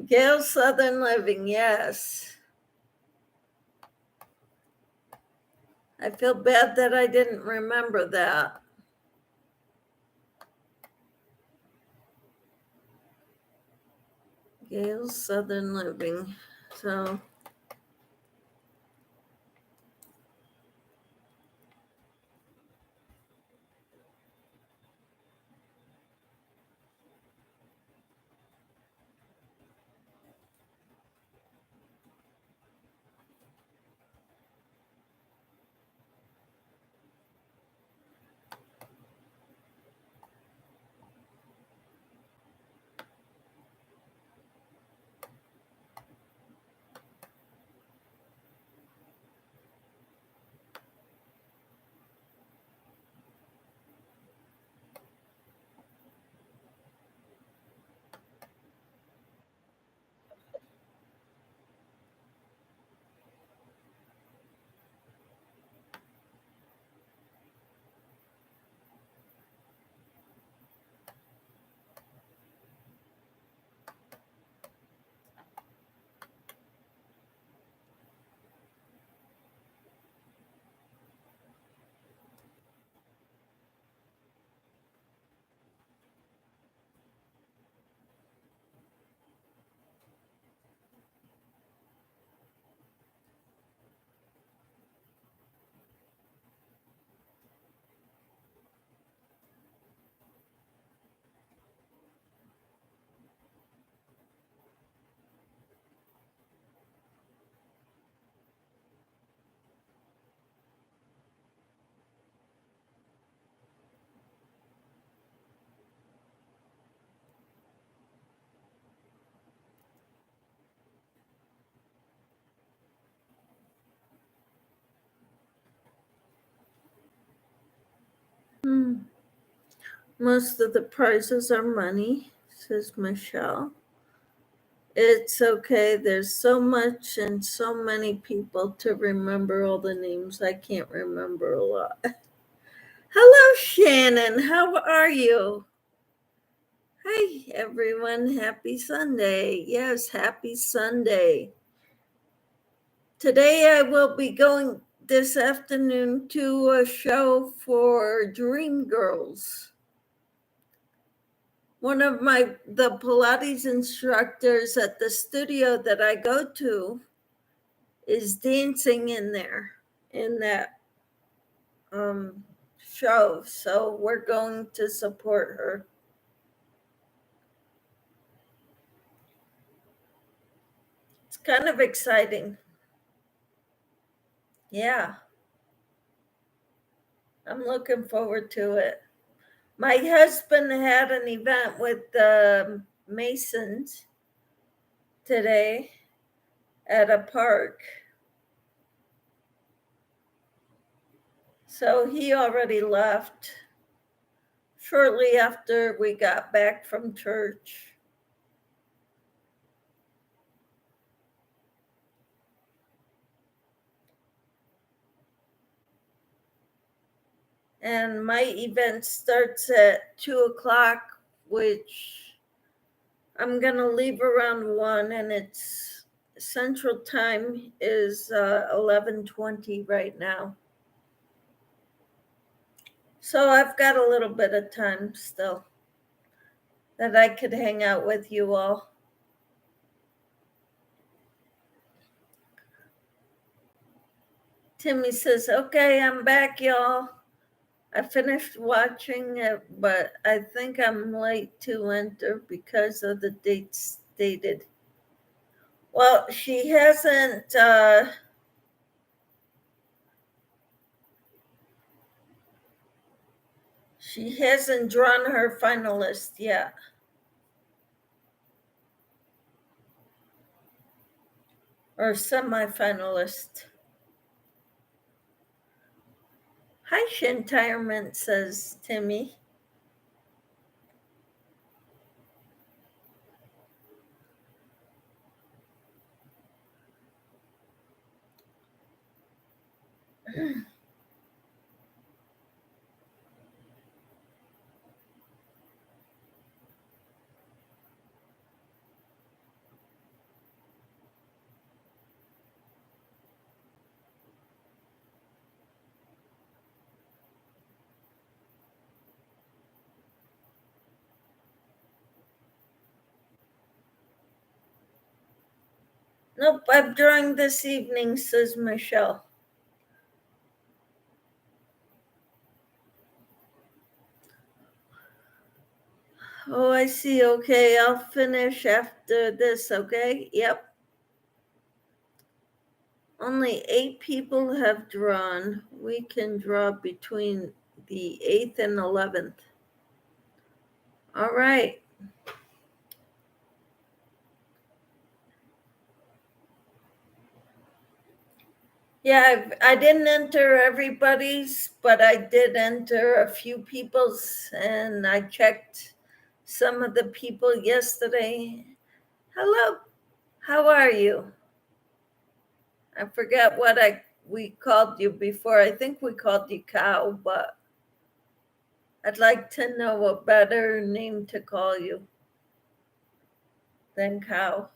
Gail Southern Living, yes. I feel bad that I didn't remember that. Gail Southern Living. So Most of the prizes are money, says Michelle. It's okay. There's so much and so many people to remember all the names. I can't remember a lot. Hello, Shannon. How are you? Hi, everyone. Happy Sunday. Yes, happy Sunday. Today I will be going this afternoon to a show for Dream Girls. One of the Pilates instructors at the studio that I go to is dancing in there in that show. So we're going to support her. It's kind of exciting. Yeah. I'm looking forward to it. My husband had an event with the Masons today at a park. So he already left shortly after we got back from church. And my event starts at 2:00, which I'm going to leave around 1, and it's Central Time is 11:20 right now. So I've got a little bit of time still that I could hang out with you all. Timmy says, okay, I'm back, y'all. I finished watching it, but I think I'm late to enter because of the dates stated. Well, she hasn't drawn her finalist yet. Or semi-finalist. Hi, Shintirement, says Timmy. Nope, I'm drawing this evening, says Michelle. Oh, I see. Okay, I'll finish after this, okay? Yep. Only 8 people have drawn. We can draw between the 8th and 11th. All right. Yeah, I didn't enter everybody's, but I did enter a few people's, and I checked some of the people yesterday. Hello, how are you? I forget what we called you before. I think we called you Cow, but I'd like to know a better name to call you than Cow.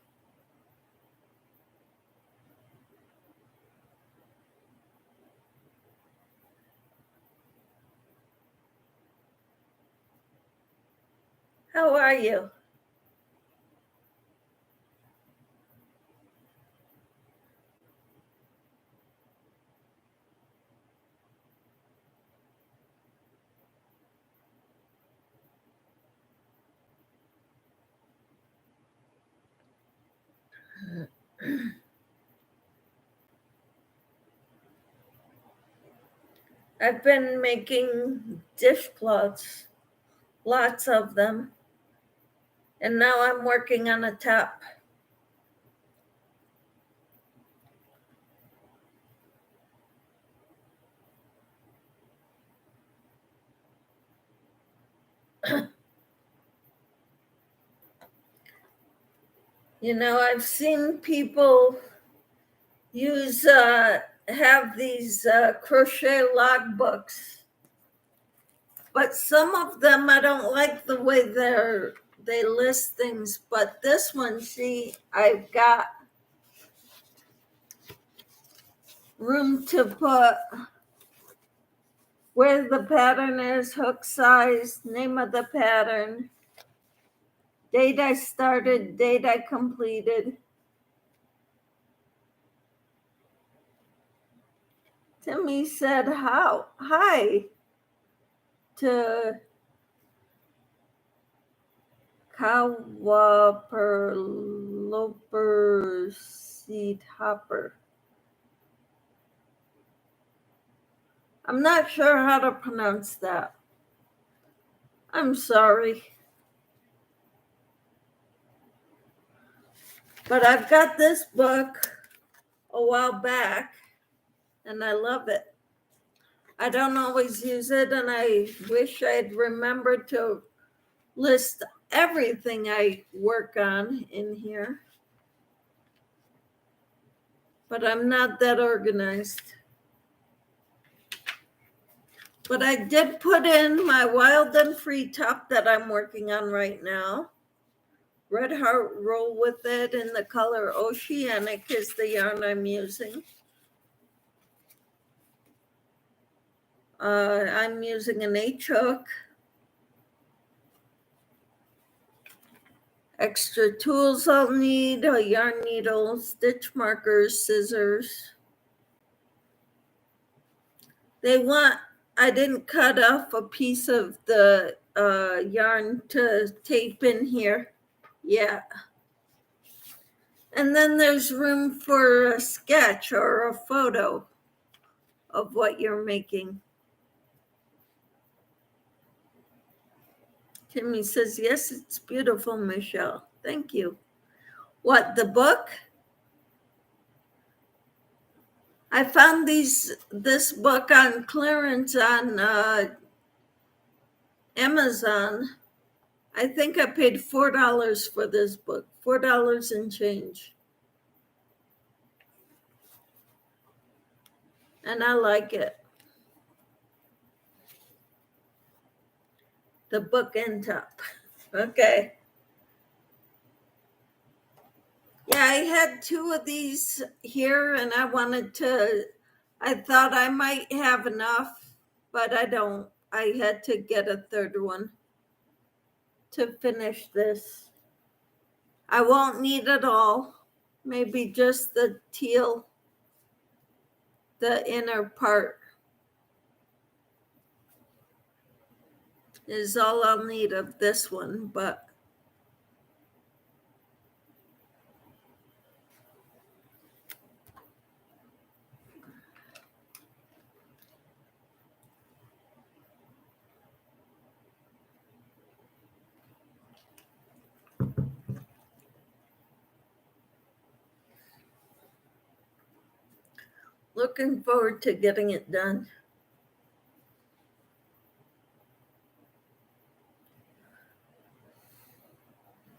How are you? I've been making dishcloths, lots of them, and now I'm working on a top. You know, I've seen people use have these crochet logbooks, but some of them I don't like the way they list things. But this one, see, I've got room to put where the pattern is, hook size, name of the pattern, date I started, date I completed. Timmy said how hi to Kawaperloper seed hopper. I'm not sure how to pronounce that. I'm sorry. But I've got this book a while back and I love it. I don't always use it, and I wish I'd remembered to list everything I work on in here. But I'm not that organized. But I did put in my Wild and Free top that I'm working on right now. Red Heart Roll with it in the color Oceanic is the yarn I'm using. I'm using an H hook. Extra tools I'll need, a yarn needle, stitch markers, scissors. I didn't cut off a piece of the yarn to tape in here. Yeah. And then there's room for a sketch or a photo of what you're making. Timmy says, yes, it's beautiful, Michelle. Thank you. What, the book? I found this book on clearance on Amazon. I think I paid $4 for this book, $4 and change. And I like it. The book and top. Okay. Yeah, I had two of these here and I thought I might have enough, but I don't. I had to get a third one to finish this. I won't need it all. Maybe just the teal, the inner part is all I'll need of this one, but looking forward to getting it done.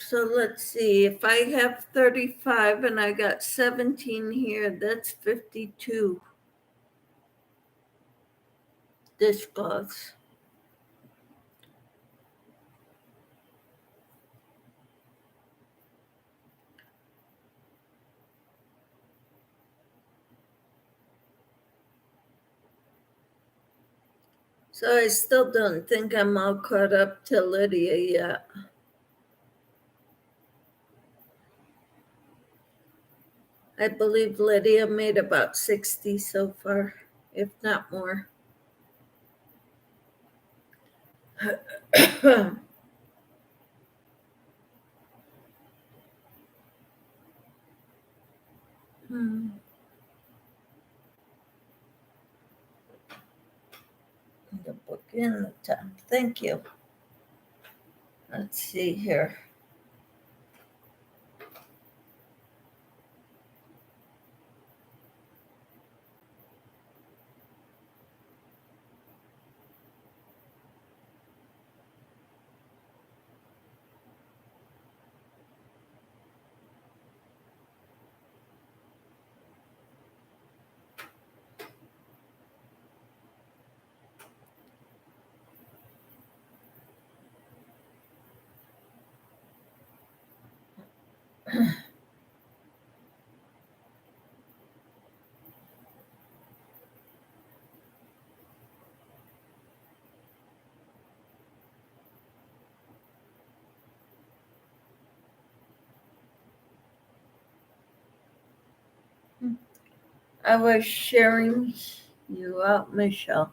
So let's see, if I have 35 and I got 17 here, that's 52 dishcloths. So I still don't think I'm all caught up to Lydia yet. I believe Lydia made about 60 so far, if not more. The book in the top. Thank you. Let's see here. I was sharing you out, Michelle.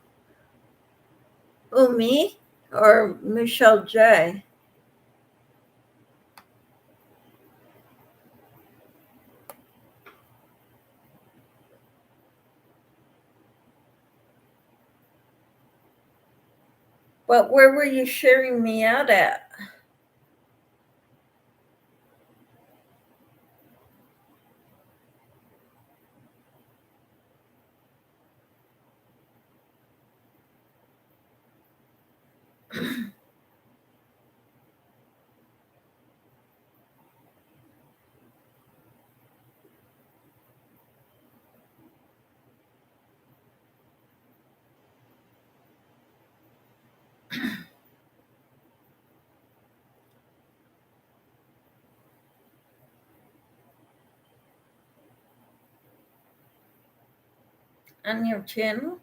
Who, me? Or Michelle J? But where were you sharing me out at? On your channel?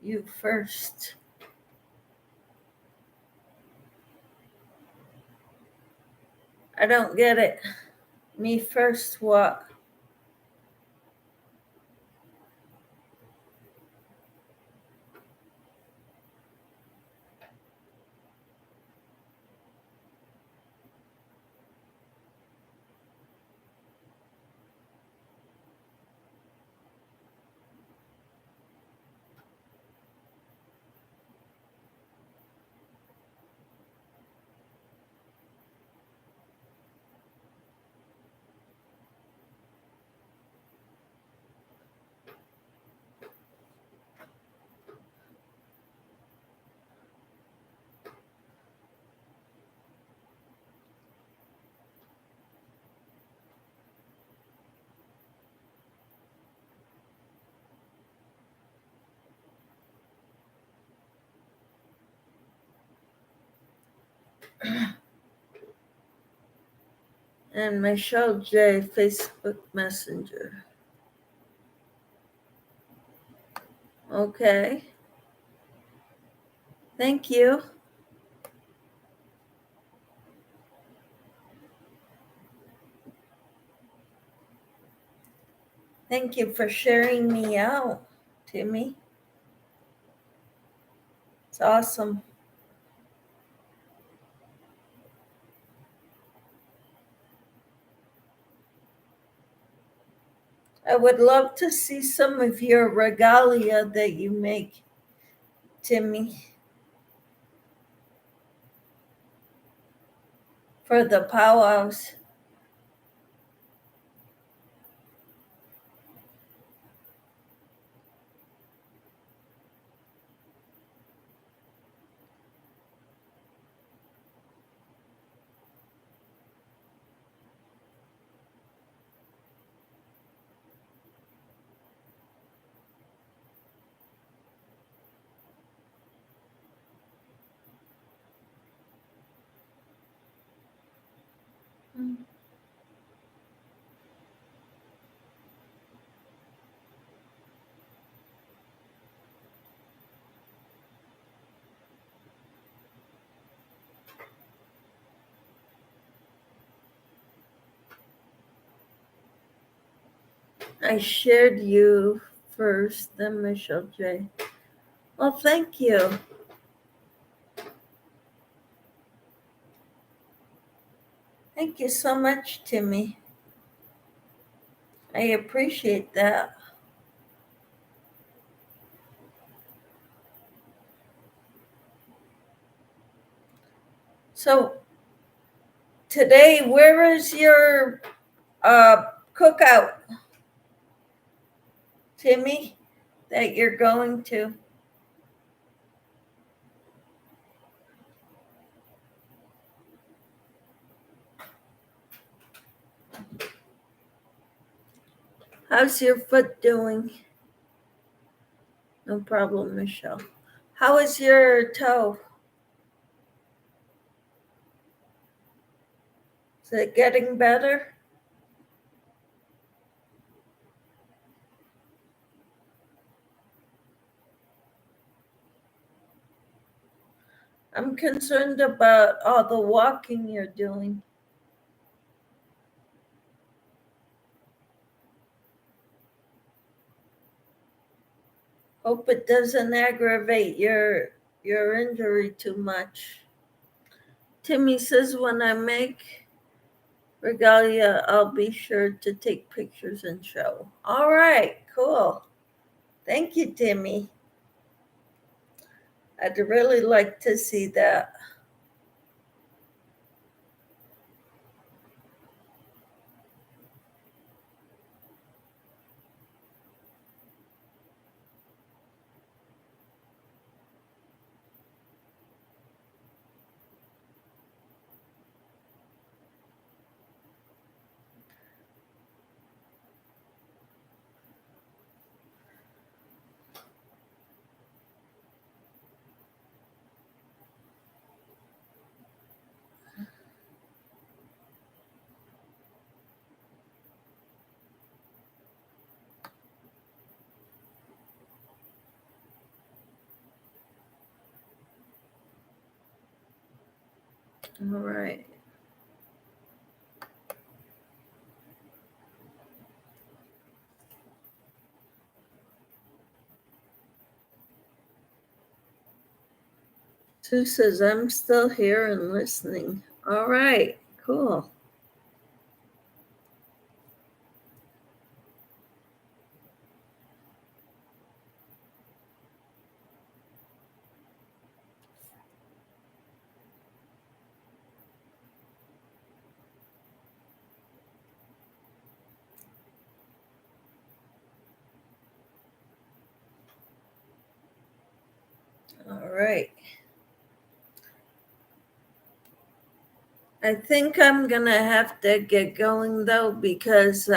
You first. I don't get it. Me first, what? And Michelle J, Facebook Messenger. Okay. Thank you. Thank you for sharing me out, Timmy. It's awesome. I would love to see some of your regalia that you make, Timmy, for the powwows. I shared you first, then Michelle J. Well, thank you. Thank you so much, Timmy. I appreciate that. So today, where is your cookout, Timmy? that you're going to? How's your foot doing? No problem, Michelle. How is your toe? Is it getting better? I'm concerned about all the walking you're doing. Hope it doesn't aggravate your injury too much. Timmy says when I make regalia, I'll be sure to take pictures and show. All right, cool. Thank you, Timmy. I'd really like to see that. All right. Sue says, I'm still here and listening. All right, cool. All right. I think I'm going to have to get going, though, because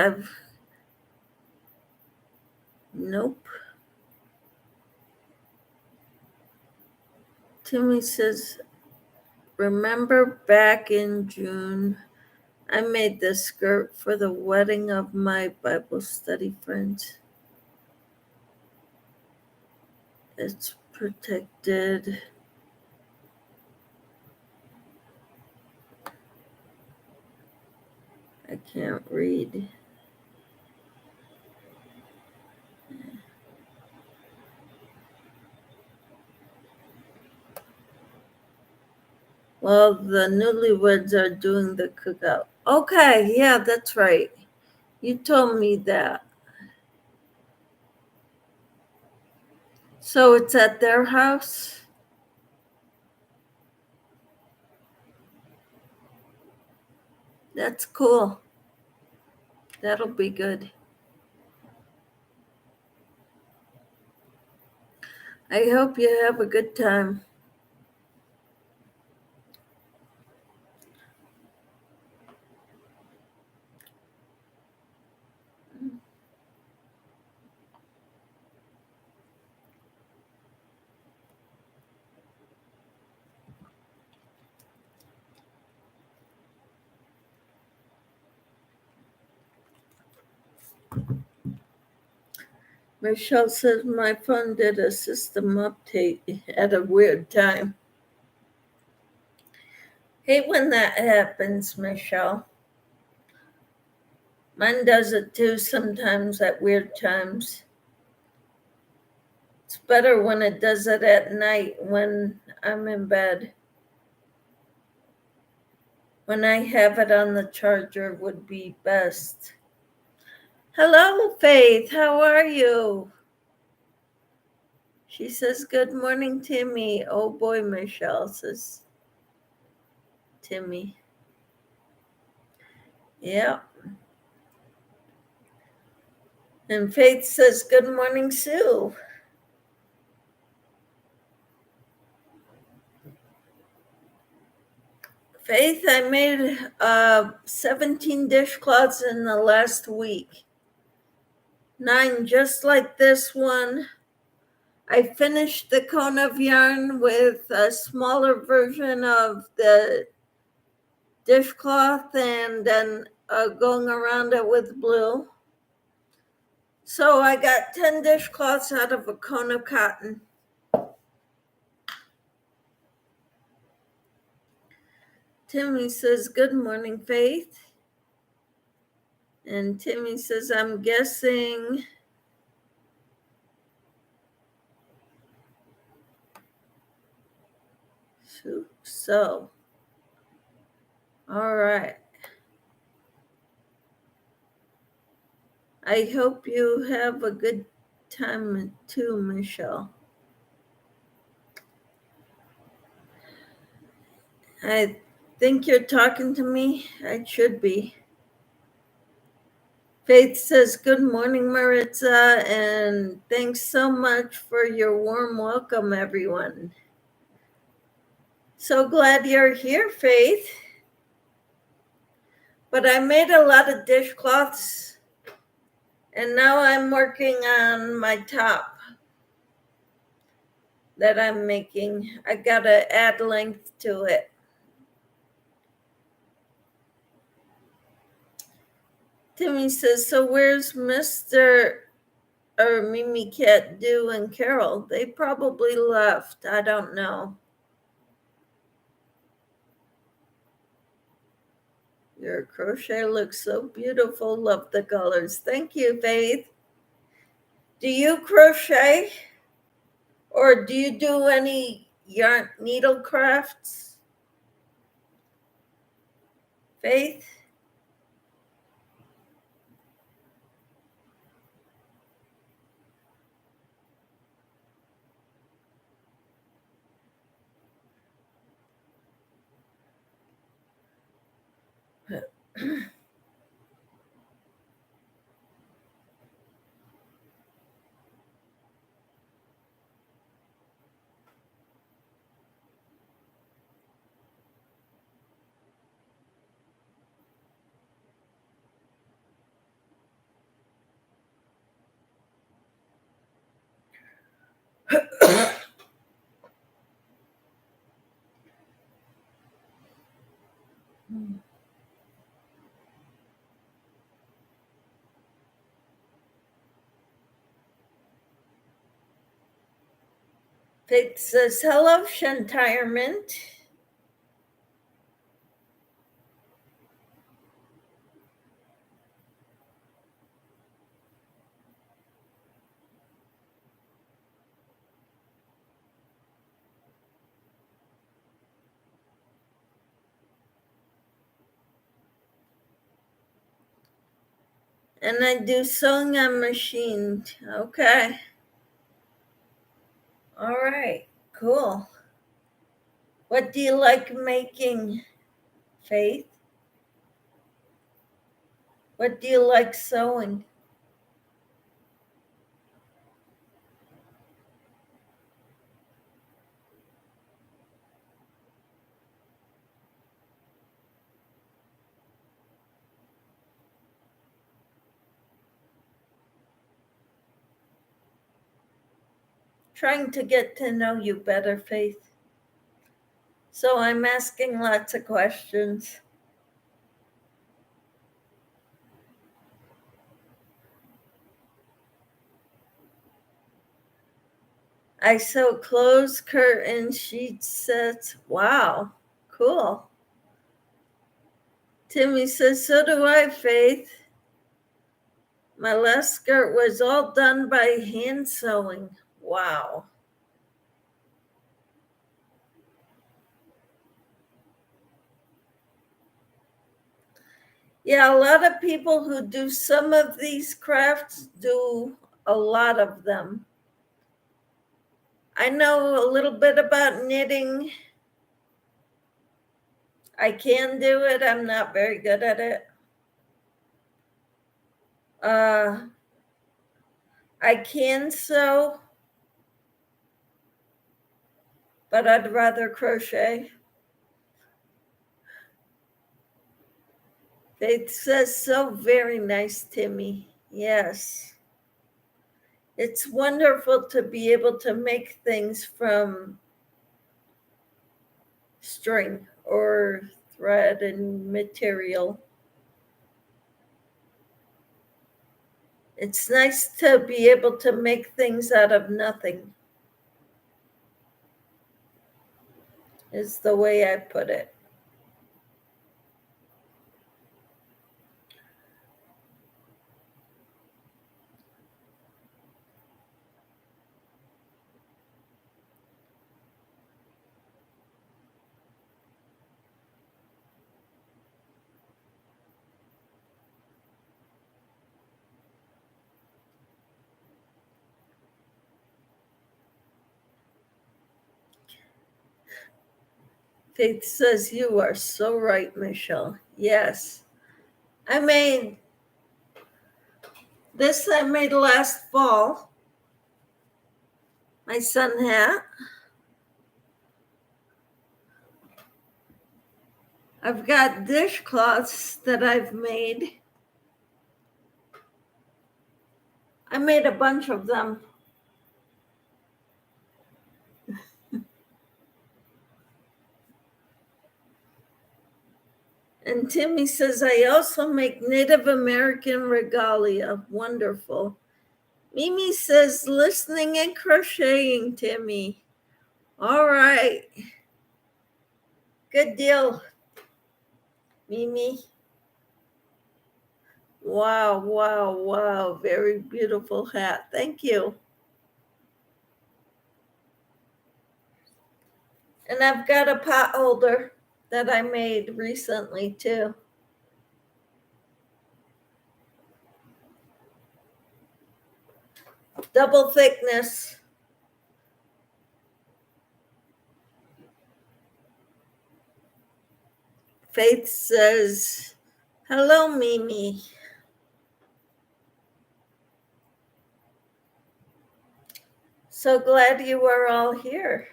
nope. Timmy says, remember back in June, I made the skirt for the wedding of my Bible study friends. It's protected. I can't read. Well, the newlyweds are doing the cookout. Okay, yeah, that's right. You told me that. So it's at their house? That's cool. That'll be good. I hope you have a good time. Michelle says my phone did a system update at a weird time. Hate when that happens, Michelle. Mine does it too sometimes at weird times. It's better when it does it at night when I'm in bed. When I have it on the charger would be best. Hello, Faith. How are you? She says, good morning, Timmy. Oh boy, Michelle, says Timmy. Yeah. And Faith says, good morning, Sue. Faith, I made 17 dishcloths in the last week. 9 just like this one. I finished the cone of yarn with a smaller version of the dishcloth and then going around it with blue. So I got 10 dishcloths out of a cone of cotton. Timmy says, good morning, Faith. And Timmy says, I'm guessing so. All right. I hope you have a good time too, Michelle. I think you're talking to me. I should be. Faith says, good morning, Maritza, and thanks so much for your warm welcome, everyone. So glad you're here, Faith. But I made a lot of dishcloths, and now I'm working on my top that I'm making. I gotta add length to it. Timmy says, so where's Mr. or Mimi Cat, Do, and Carol? They probably left. I don't know. Your crochet looks so beautiful. Love the colors. Thank you, Faith. Do you crochet? Or do you do any yarn needle crafts? Faith? Faith says, hello, Shantirement. And I do sewing on machine. Okay. All right. Cool. What do you like making, Faith? What do you like sewing? Trying to get to know you better, Faith. So I'm asking lots of questions. I sew clothes, curtains, sheet sets. Wow, cool. Timmy says, so do I, Faith. My last skirt was all done by hand sewing. Wow. Yeah, a lot of people who do some of these crafts do a lot of them. I know a little bit about knitting. I can do it. I'm not very good at it. I can sew, but I'd rather crochet. Faith says, so very nice, Timmy. Yes. It's wonderful to be able to make things from string or thread and material. It's nice to be able to make things out of nothing, is the way I put it. Faith says, you are so right, Michelle. Yes. I made this, I made last fall. My sun hat. I've got dishcloths that I've made. I made a bunch of them. And Timmy says, I also make Native American regalia. Wonderful. Mimi says, listening and crocheting, Timmy. All right. Good deal, Mimi. Wow, wow, wow. Very beautiful hat. Thank you. And I've got a pot holder that I made recently, too. Double thickness. Faith says, hello, Mimi. So glad you are all here.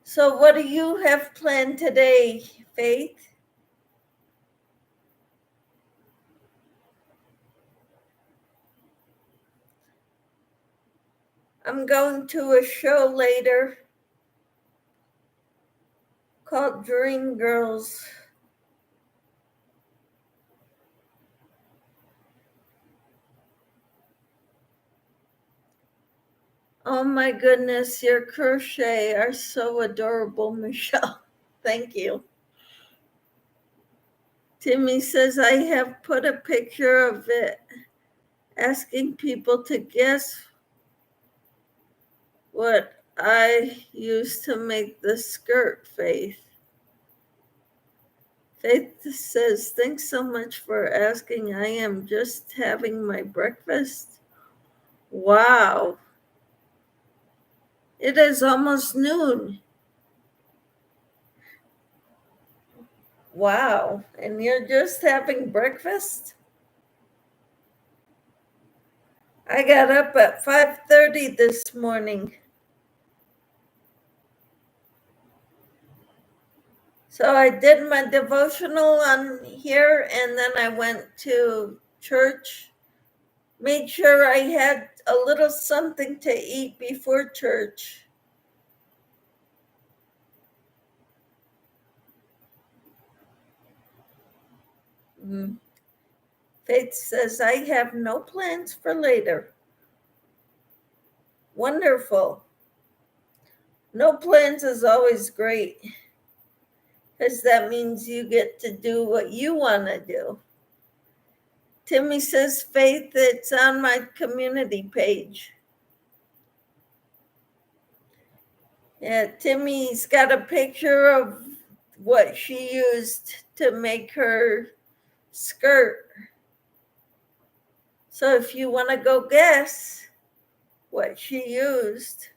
So what do you have planned today, Faith? I'm going to a show later called Dream Girls. Oh my goodness, your crochet are so adorable, Michelle. Thank you. Timmy says, I have put a picture of it, asking people to guess what I used to make the skirt, Faith. Faith says, thanks so much for asking. I am just having my breakfast. Wow. It is almost noon. Wow. And you're just having breakfast? I got up at 5:30 this morning. So I did my devotional on here, and then I went to church, made sure I had a little something to eat before church. Faith says, I have no plans for later. Wonderful. No plans is always great, because that means you get to do what you want to do. Timmy says, Faith, it's on my community page. Yeah, Timmy's got a picture of what she used to make her skirt. So if you want to go guess what she used,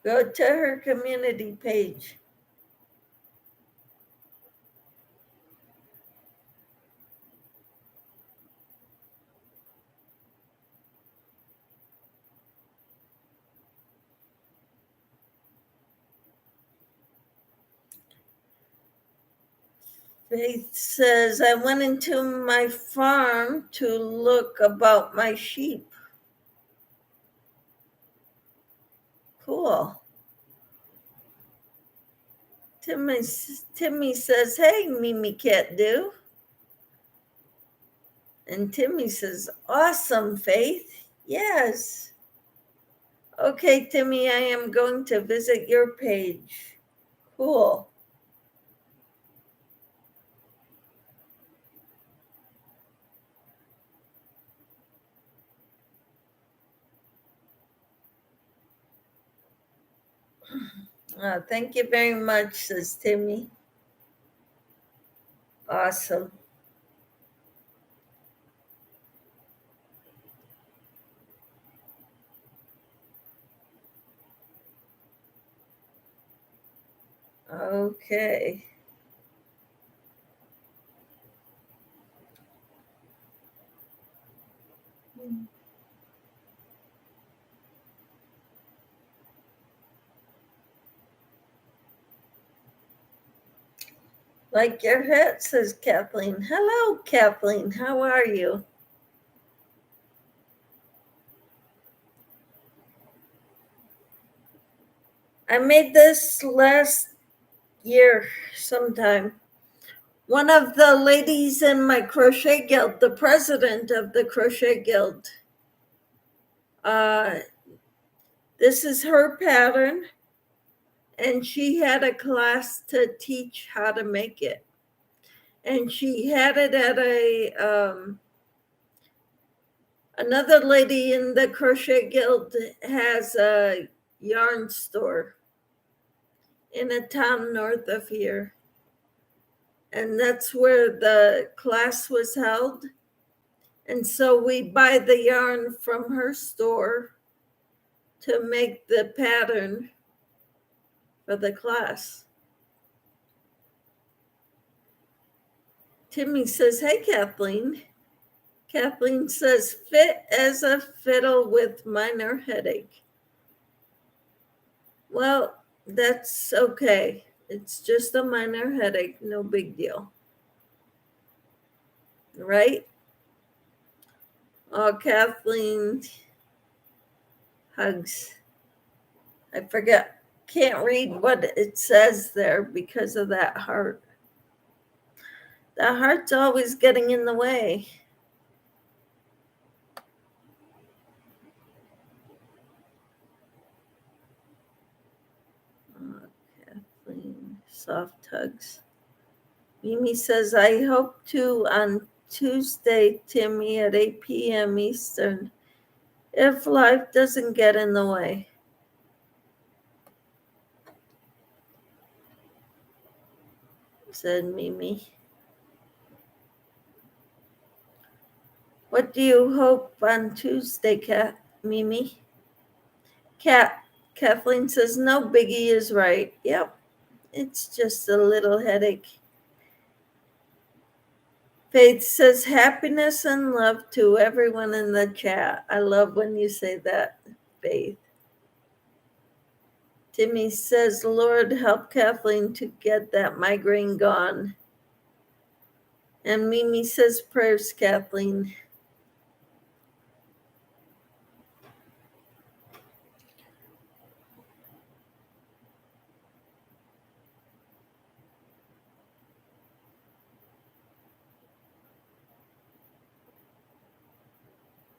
go to her community page. Faith says, I went into my farm to look about my sheep. Cool. Timmy says, hey, Mimi Cat Do. And Timmy says, awesome, Faith. Yes. Okay, Timmy, I am going to visit your page. Cool. Thank you very much, says Timmy. Awesome. Okay. Like your hat, says Kathleen. Hello, Kathleen. How are you? I made this last year sometime. One of the ladies in my crochet guild, the president of the crochet guild, this is her pattern, and she had a class to teach how to make it. And she had it at another lady in the crochet guild has a yarn store in a town north of here. And that's where the class was held. And so we buy the yarn from her store to make the pattern for the class. Timmy says, hey, Kathleen. Kathleen says, fit as a fiddle with minor headache. Well, that's okay. It's just a minor headache, no big deal. Right? Oh, Kathleen, hugs. I forget, can't read what it says there because of that heart. The heart's always getting in the way. Oh, Kathleen, soft hugs. Mimi says, I hope to on Tuesday, Timmy, at 8 p.m. Eastern, if life doesn't get in the way. Said Mimi. What do you hope on Tuesday, Mimi? Kathleen says, no biggie is right. Yep, it's just a little headache. Faith says, happiness and love to everyone in the chat. I love when you say that, Faith. Timmy says, Lord, help Kathleen to get that migraine gone. And Mimi says, prayers, Kathleen.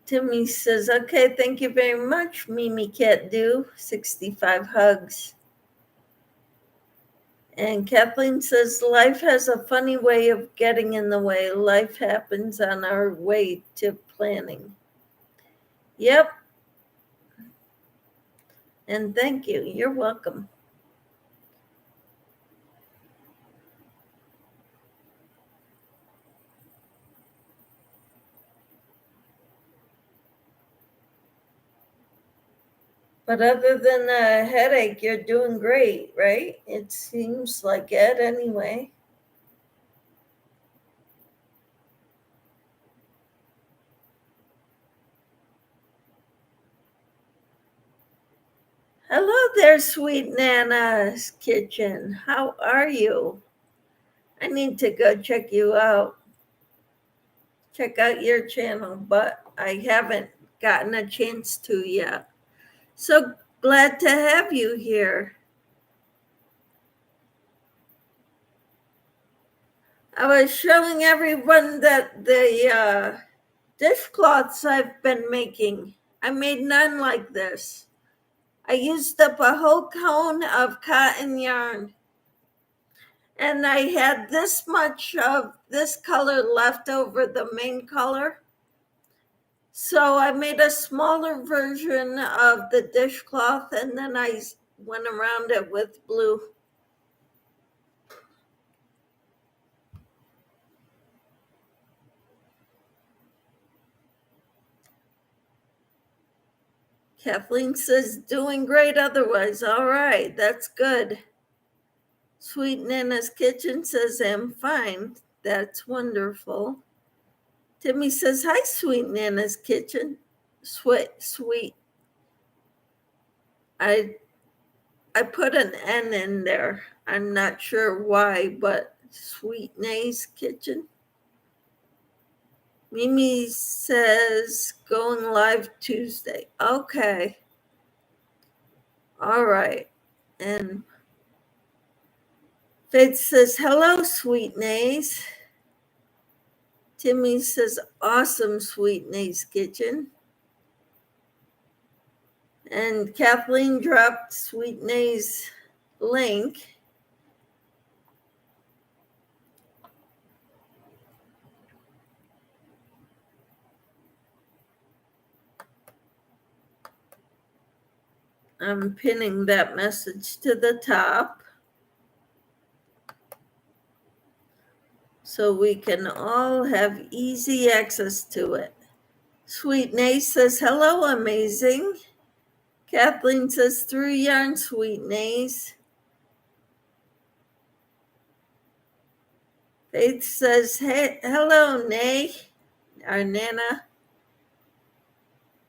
Timmy says, okay, thank you very much, Mimi Cat Do. 65 hugs. And Kathleen says, life has a funny way of getting in the way. Life happens on our way to planning. Yep. And thank you. You're welcome. But other than a headache, you're doing great, right? It seems like it anyway. Hello there, sweet Nana's Kitchen. How are you? I need to go check you out. Check out your channel, but I haven't gotten a chance to yet. So glad to have you here. I was showing everyone that the dishcloths I've been making. I made none like this. I used up a whole cone of cotton yarn. And I had this much of this color left over the main color. So I made a smaller version of the dishcloth and then I went around it with blue. Kathleen says, doing great otherwise. All right, that's good. Sweet Nana's Kitchen says, I'm fine. That's wonderful. Timmy says, hi, Sweet Nana's Kitchen. Sweet. I put an N in there. I'm not sure why, but Sweet Nay's Kitchen. Mimi says, going live Tuesday. Okay. All right. And Faith says, hello, Sweet Nays. Timmy says, awesome, Sweet Nay's Kitchen. And Kathleen dropped Sweet Nay's link. I'm pinning that message to the top so we can all have easy access to it. Sweet Nay says, hello, amazing. Kathleen says, through yarn, Sweet Nays. Faith says, hey, hello, Nay, our Nana.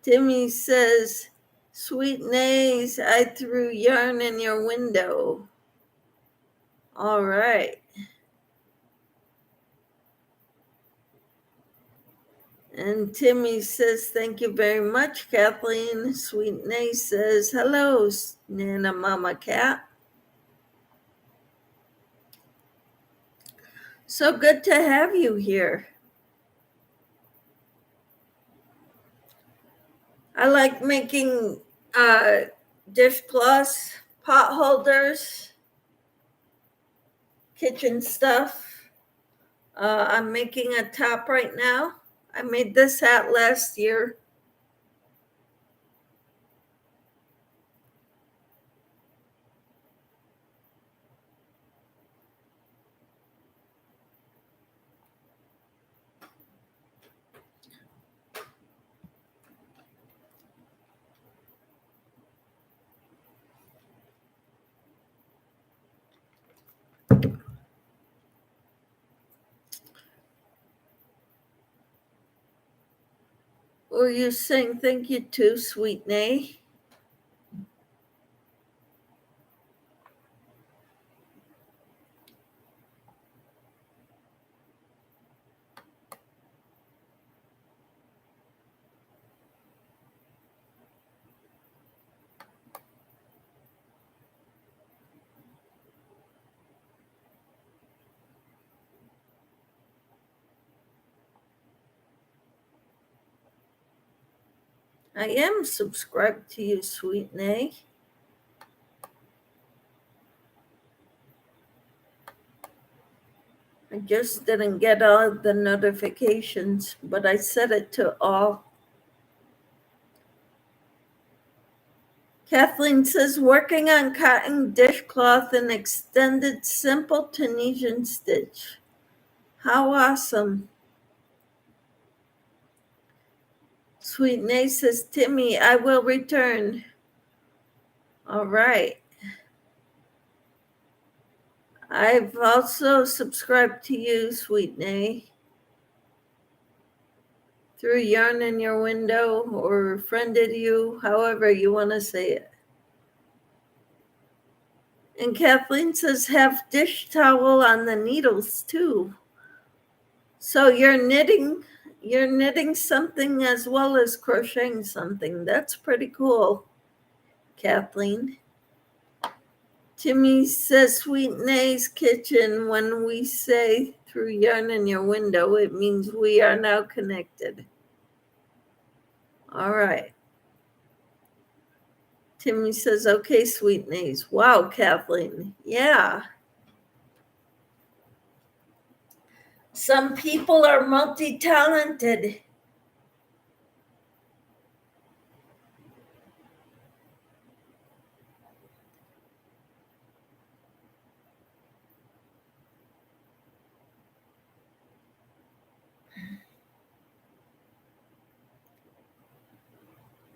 Timmy says, Sweet Nays, I threw yarn in your window. All right. And Timmy says, thank you very much, Kathleen. Sweet Nay says, hello, Nana Mama Cat. So good to have you here. I like making dishcloths, pot holders, kitchen stuff. I'm making a top right now. I made this hat last year. Were you saying thank you too, Sweet Nay? I am subscribed to you, Sweet Nay. I just didn't get all the notifications, but I set it to all. Kathleen says, working on cotton dishcloth and extended simple Tunisian stitch. How awesome. Sweet Nay says, Timmy, I will return. All right. I've also subscribed to you, Sweet Nay, through yarn in your window or friended you, however you want to say it. And Kathleen says, have dish towel on the needles too. So you're knitting something as well as crocheting something. That's pretty cool, Kathleen. Timmy says, Sweet Nay's kitchen. When we say through yarn in your window, it means we are now connected. All right. Timmy says, okay, Sweet Nay's. Wow, Kathleen. Yeah. Some people are multi-talented.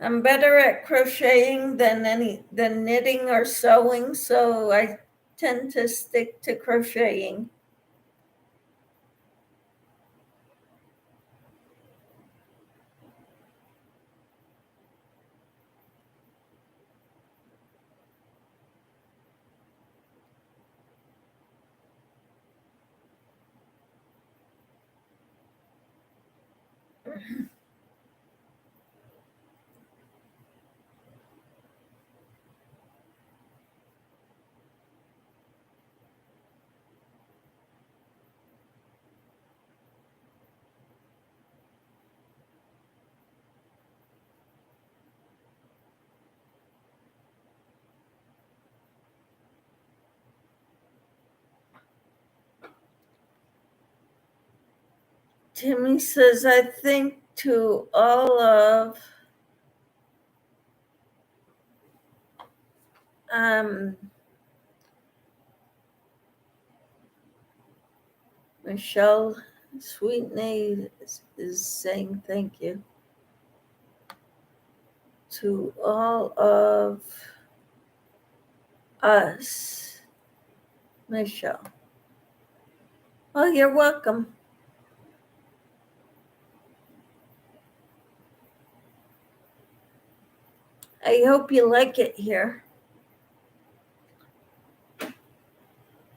I'm better at crocheting than knitting or sewing, so I tend to stick to crocheting. Timmy says, I think to all of Michelle Sweetney is saying thank you to all of us, Michelle. Oh, you're welcome. I hope you like it here.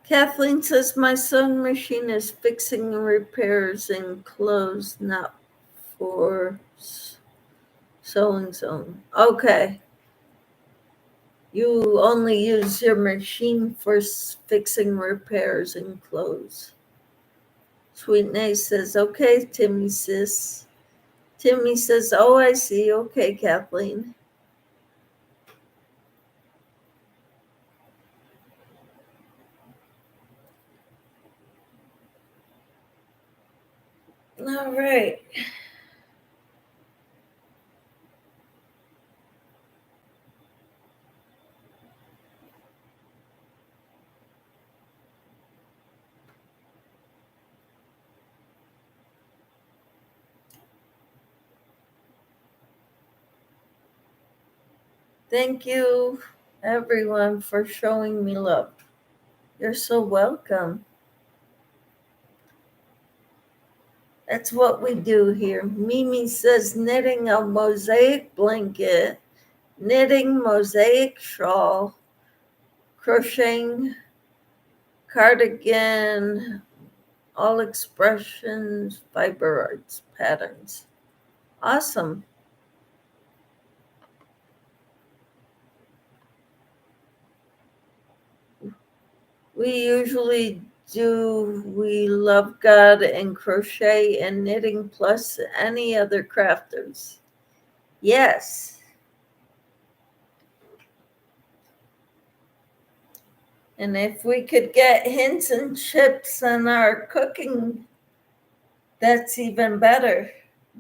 Kathleen says, my sewing machine is fixing and repairs in clothes, not for sewing. Okay. You only use your machine for fixing repairs in clothes. Sweet Nay says, okay, Timmy says, oh, I see. Okay, Kathleen. All right. Thank you, everyone, for showing me love. You're so welcome. That's what we do here. Mimi says, knitting a mosaic blanket, knitting mosaic shawl, crocheting cardigan, all expressions, fiber arts, patterns. Awesome. We usually do We Love God and crochet and knitting plus any other crafters. Yes. And if we could get hints and tips on our cooking, that's even better.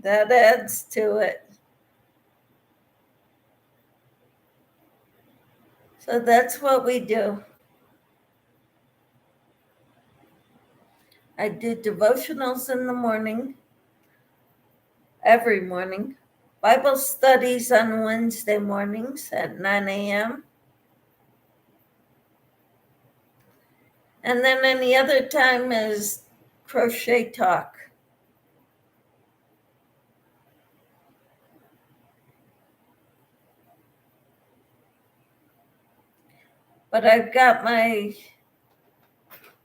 That adds to it. So that's what we do. I do devotionals in the morning, every morning. Bible studies on Wednesday mornings at 9 a.m. And then any other time is crochet talk. But I've got my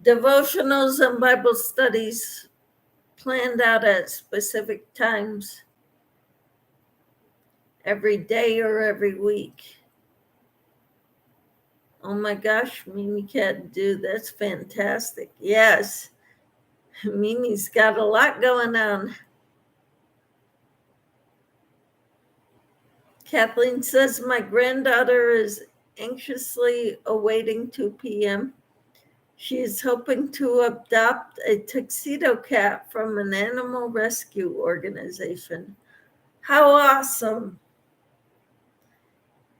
devotionals and Bible studies planned out at specific times every day or every week. Oh my gosh, Mimi can't do that's fantastic. Yes, Mimi's got a lot going on. Kathleen says my granddaughter is anxiously awaiting 2 p.m. She is hoping to adopt a tuxedo cat from an animal rescue organization. How awesome!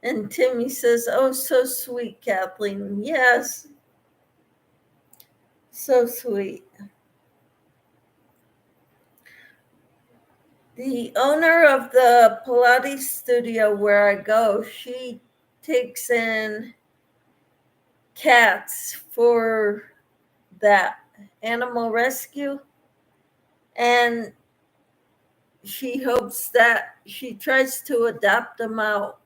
And Timmy says, oh, so sweet, Kathleen. Yes, so sweet. The owner of the Pilates studio where I go, she takes in cats for that animal rescue. And she hopes that she tries to adopt them out.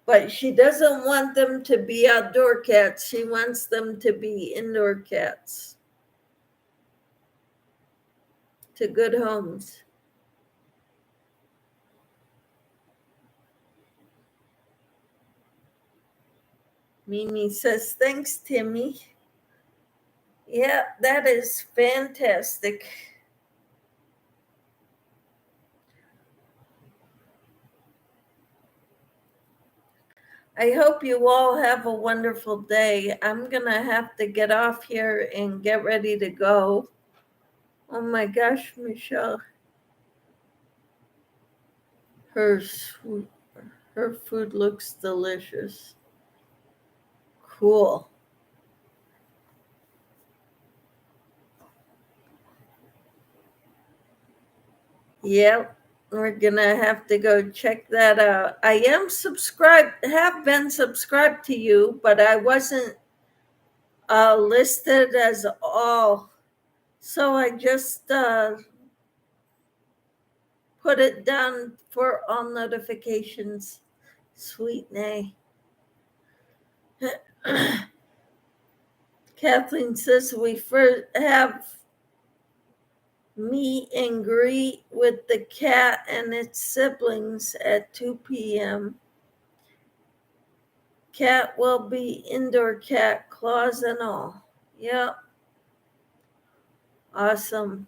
But she doesn't want them to be outdoor cats. She wants them to be indoor cats to good homes. Mimi says, thanks, Timmy. Yeah, that is fantastic. I hope you all have a wonderful day. I'm going to have to get off here and get ready to go. Oh my gosh, Michelle. Her food looks delicious. Cool. Yep, we're gonna have to go check that out. I am subscribed, have been subscribed to you, but I wasn't listed as all. So I just put it down for all notifications. Sweet nay. Kathleen says we first have meet and greet with the cat and its siblings at 2 p.m. Cat will be indoor cat, claws and all. Yep. Awesome.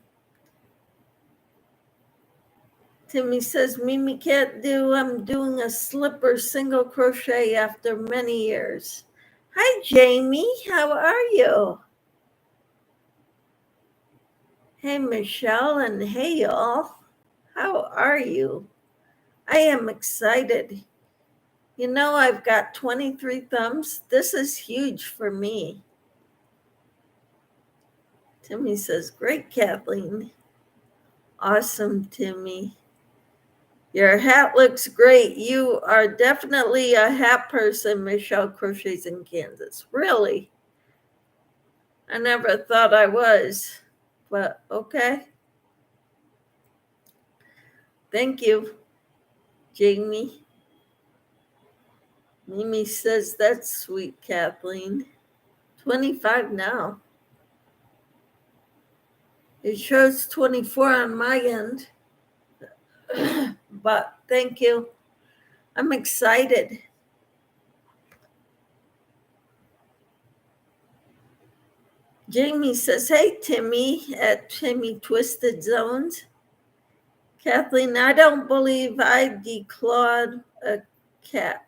Timmy says, Mimi can't do, I'm doing a slipper single crochet after many years. Hi, Jamie. How are you? Hey, Michelle, and hey, y'all. How are you? I am excited. You know, I've got 23 thumbs. This is huge for me. Timmy says, great, Kathleen. Awesome, Timmy. Your hat looks great. You are definitely a hat person, Michelle Crochets in Kansas. Really? I never thought I was, but okay. Thank you, Jamie. Mimi says, that's sweet, Kathleen. 25 now. It shows 24 on my end. But thank you. I'm excited. Jamie says, hey, Timmy, at Timmy Twisted Zones. Kathleen, I don't believe I declawed a cat.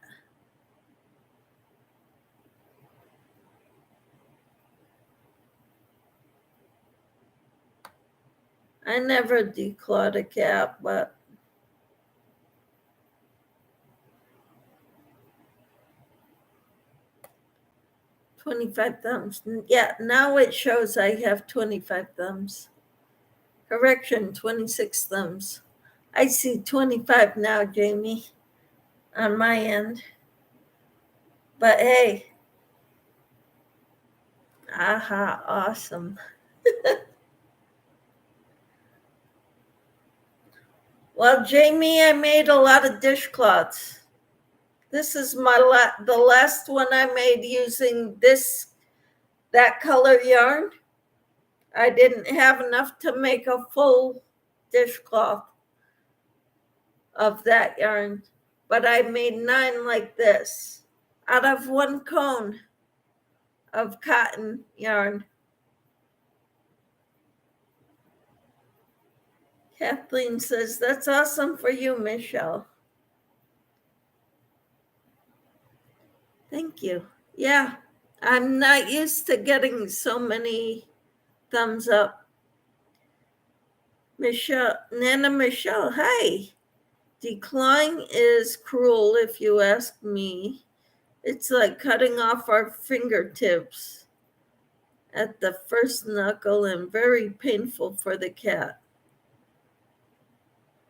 I never declawed a cat, but $25 thumbs. Yeah, now it shows I have 25 thumbs. Correction, 26 thumbs. I see 25 now, Jamie, on my end. But hey, aha, awesome. Well, Jamie, I made a lot of dishcloths. This is the last one I made using that color yarn. I didn't have enough to make a full dishcloth of that yarn, but I made 9 like this out of 1 cone of cotton yarn. Kathleen says, that's awesome for you, Michelle. Thank you. Yeah, I'm not used to getting so many thumbs up. Nana Michelle, hi. Decline is cruel if you ask me. It's like cutting off our fingertips at the first knuckle and very painful for the cat.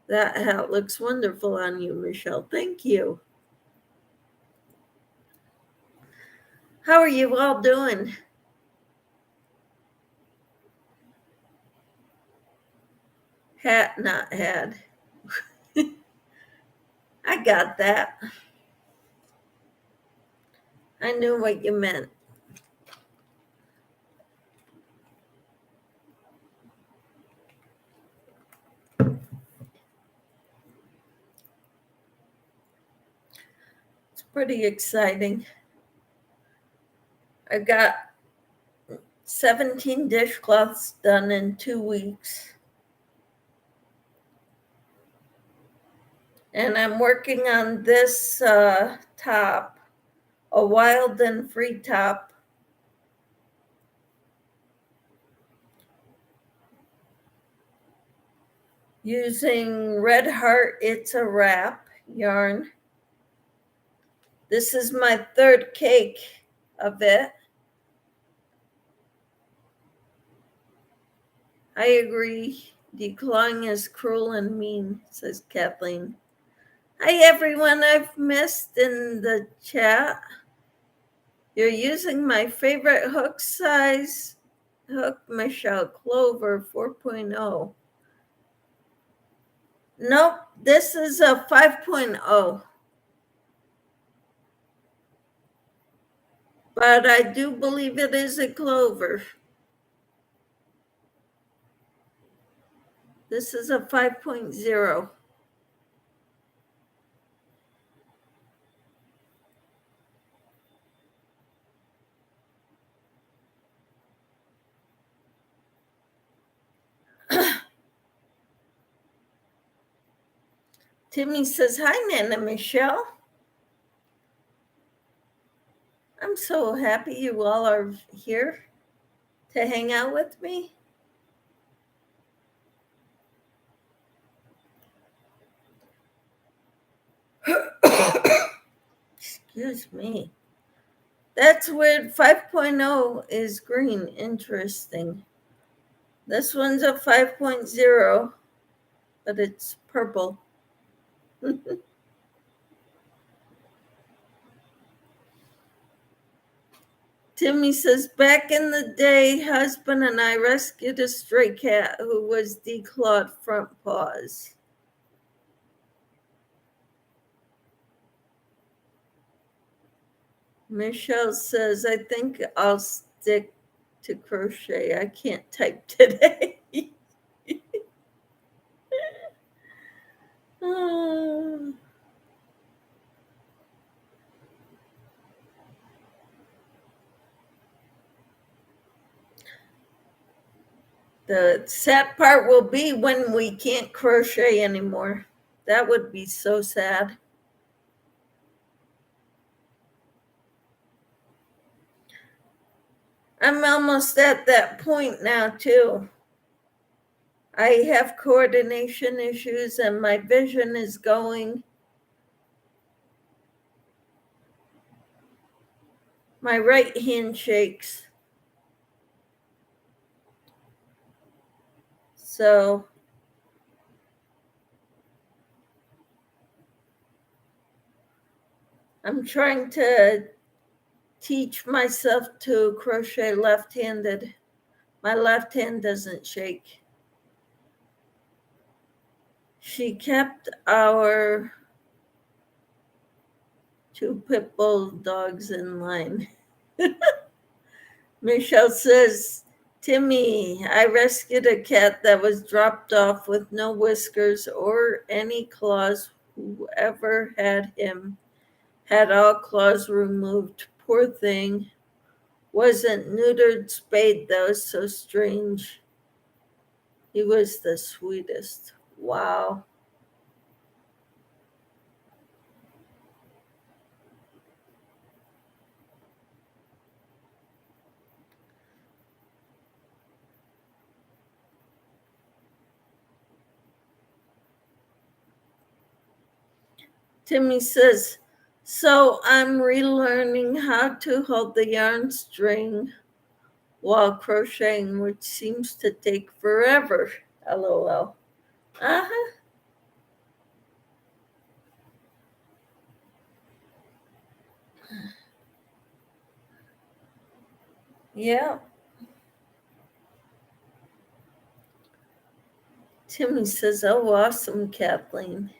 That hat looks wonderful on you, Michelle. Thank you. How are you all doing? Hat, not had. I got that. I knew what you meant. It's pretty exciting. I got 17 dishcloths done in 2 weeks. And I'm working on this top, a wild and free top. Using Red Heart It's a Wrap yarn. This is my 3rd cake of it. I agree. Declawing is cruel and mean, says Kathleen. Hi, everyone I've missed in the chat. You're using my favorite hook size hook, Michelle Clover 4.0. Nope, this is a 5.0. But I do believe it is a Clover. This is a 5.0. Timmy says, hi, Nana Michelle. I'm so happy you all are here to hang out with me. Excuse me. That's weird. 5.0 is green. Interesting. This one's a 5.0, but it's purple. Timmy says, back in the day, husband and I rescued a stray cat who was declawed front paws. Michelle says, I think I'll stick to crochet. I can't type today. Oh. The sad part will be when we can't crochet anymore. That would be so sad. I'm almost at that point now, too. I have coordination issues and my vision is going. My right hand shakes. So I'm trying to teach myself to crochet left-handed. My left hand doesn't shake. She kept our 2 pit bull dogs in line. Michelle says, Timmy, I rescued a cat that was dropped off with no whiskers or any claws. Whoever had him had all claws removed. Poor thing. Wasn't neutered, spayed though, so strange. He was the sweetest. Wow. Timmy says, so I'm relearning how to hold the yarn string while crocheting, which seems to take forever. LOL. Uh-huh. Yeah. Timmy says, oh, awesome, Kathleen.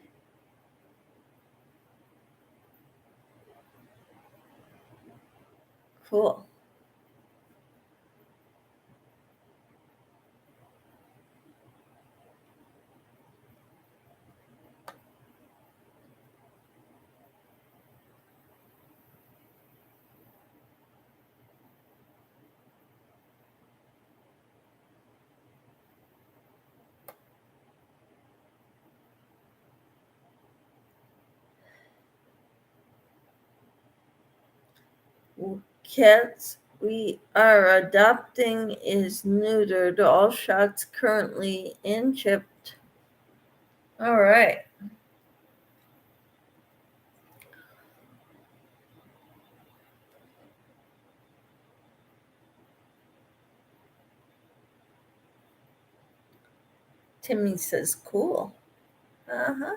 Cool. Cats we are adopting is neutered. All shots currently in chipped. All right. Timmy says, cool. Uh-huh.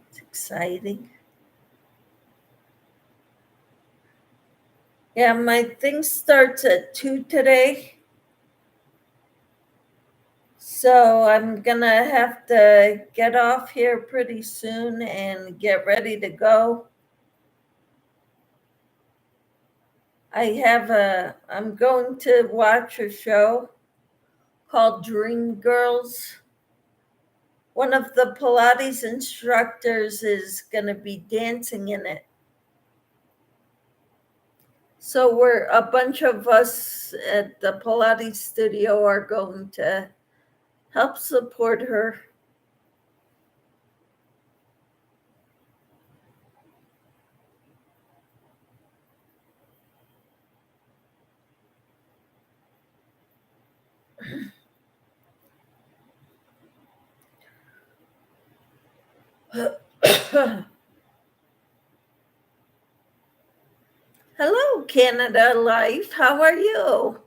It's exciting. Yeah, my thing starts at 2 today. So I'm gonna have to get off here pretty soon and get ready to go. I'm going to watch a show called Dream Girls. One of the Pilates instructors is gonna be dancing in it. So we're a bunch of us at the Pilates studio are going to help support her. Hello, Canada Life. How are you?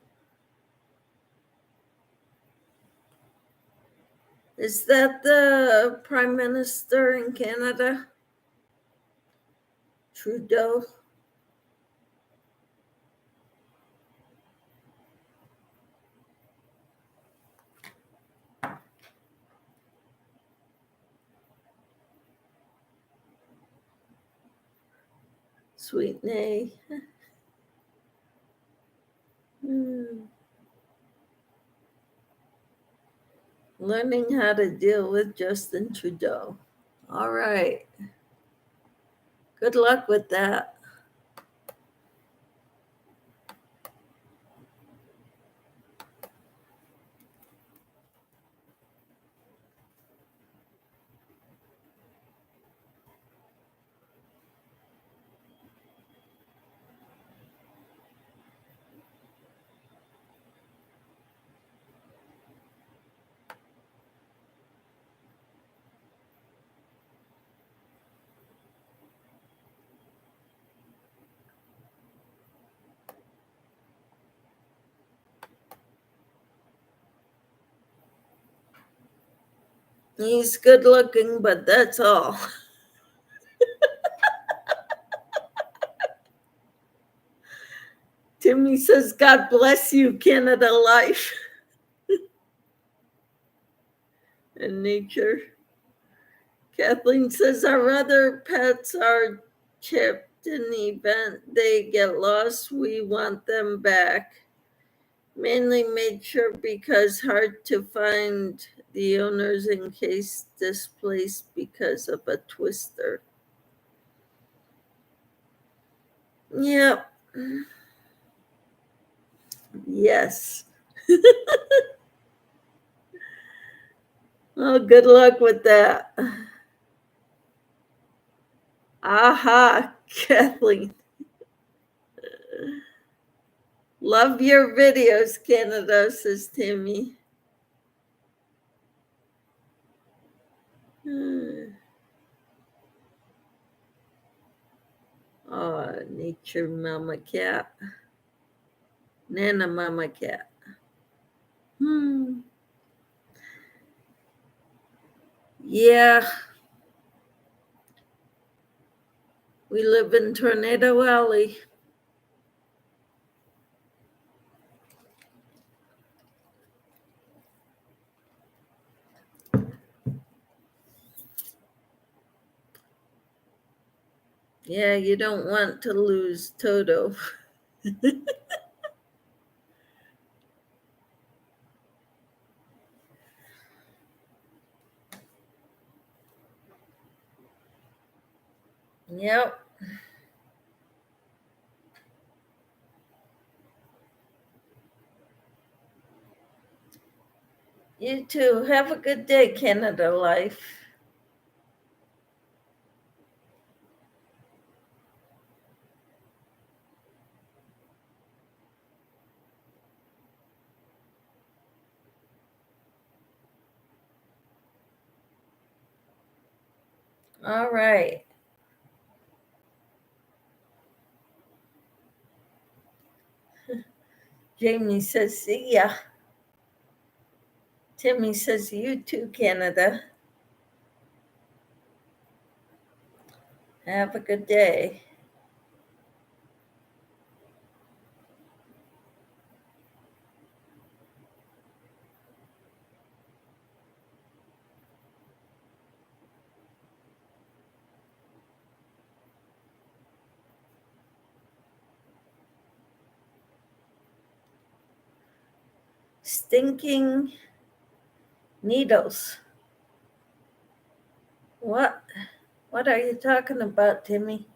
Is that the Prime Minister in Canada? Trudeau? Sweet nay. Learning how to deal with Justin Trudeau. All right. Good luck with that. He's good looking, but that's all. Timmy says, God bless you, Canada Life and nature. Kathleen says our other pets are chipped in the event they get lost. We want them back. Mainly made sure because hard to find the owners in case displaced because of a twister. Yep. Yes. Well, good luck with that. Aha, Kathleen. Love your videos, Canada, says Timmy. Oh, nature mama cat. Nana mama cat. Yeah, we live in Tornado Alley. Yeah, you don't want to lose Toto. Yep. You too. Have a good day, Canada Life. All right. Jamie says, see ya. Timmy says, you too, Canada. Have a good day. Stinking needles. What? What are you talking about, Timmy?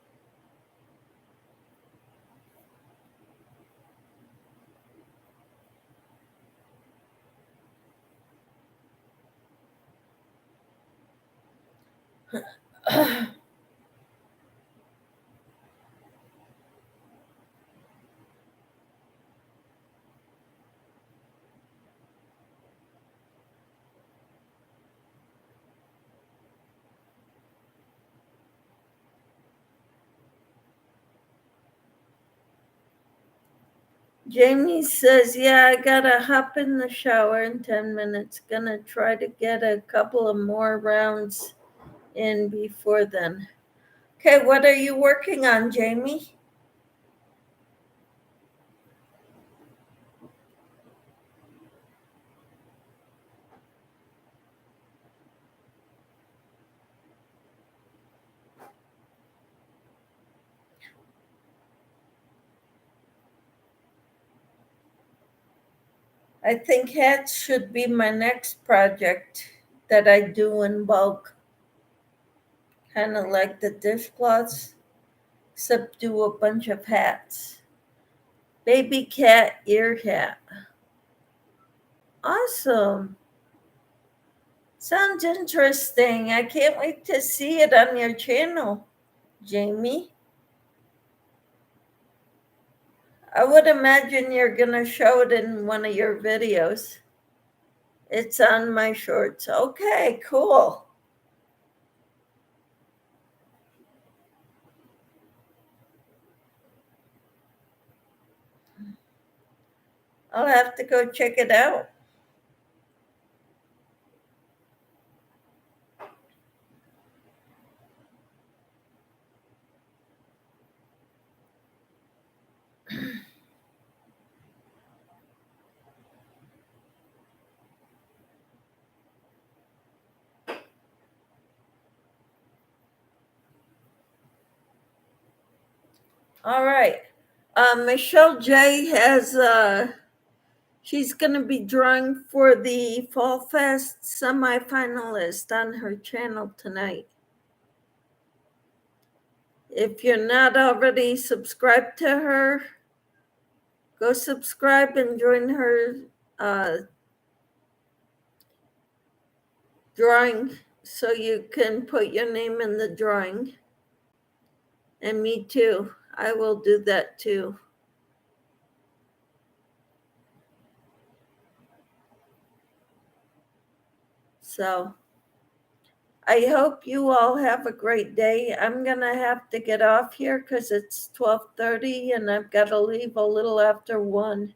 Jamie says, yeah, I gotta hop in the shower in 10 minutes. Gonna try to get a couple of more rounds in before then. Okay, what are you working on, Jamie? I think hats should be my next project that I do in bulk. Kind of like the dishcloths, except do a bunch of hats. Baby cat ear hat. Awesome. Sounds interesting. I can't wait to see it on your channel, Jamie. I would imagine you're going to show it in one of your videos. It's on my shorts. Okay, cool. I'll have to go check it out. All right. Michelle J has, she's going to be drawing for the Fall Fest semifinalist on her channel tonight. If you're not already subscribed to her, go subscribe and join her drawing so you can put your name in the drawing. And me too. I will do that too. So I hope you all have a great day. I'm going to have to get off here because it's 12:30 and I've got to leave a little after 1.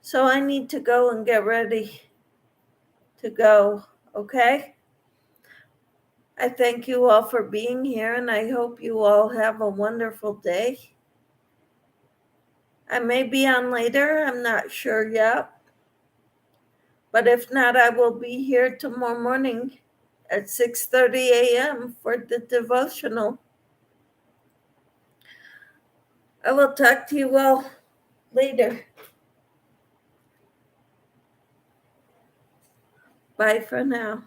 So I need to go and get ready to go, okay? I thank you all for being here and I hope you all have a wonderful day. I may be on later, I'm not sure yet. But if not, I will be here tomorrow morning at 6:30 a.m. for the devotional. I will talk to you all later. Bye for now.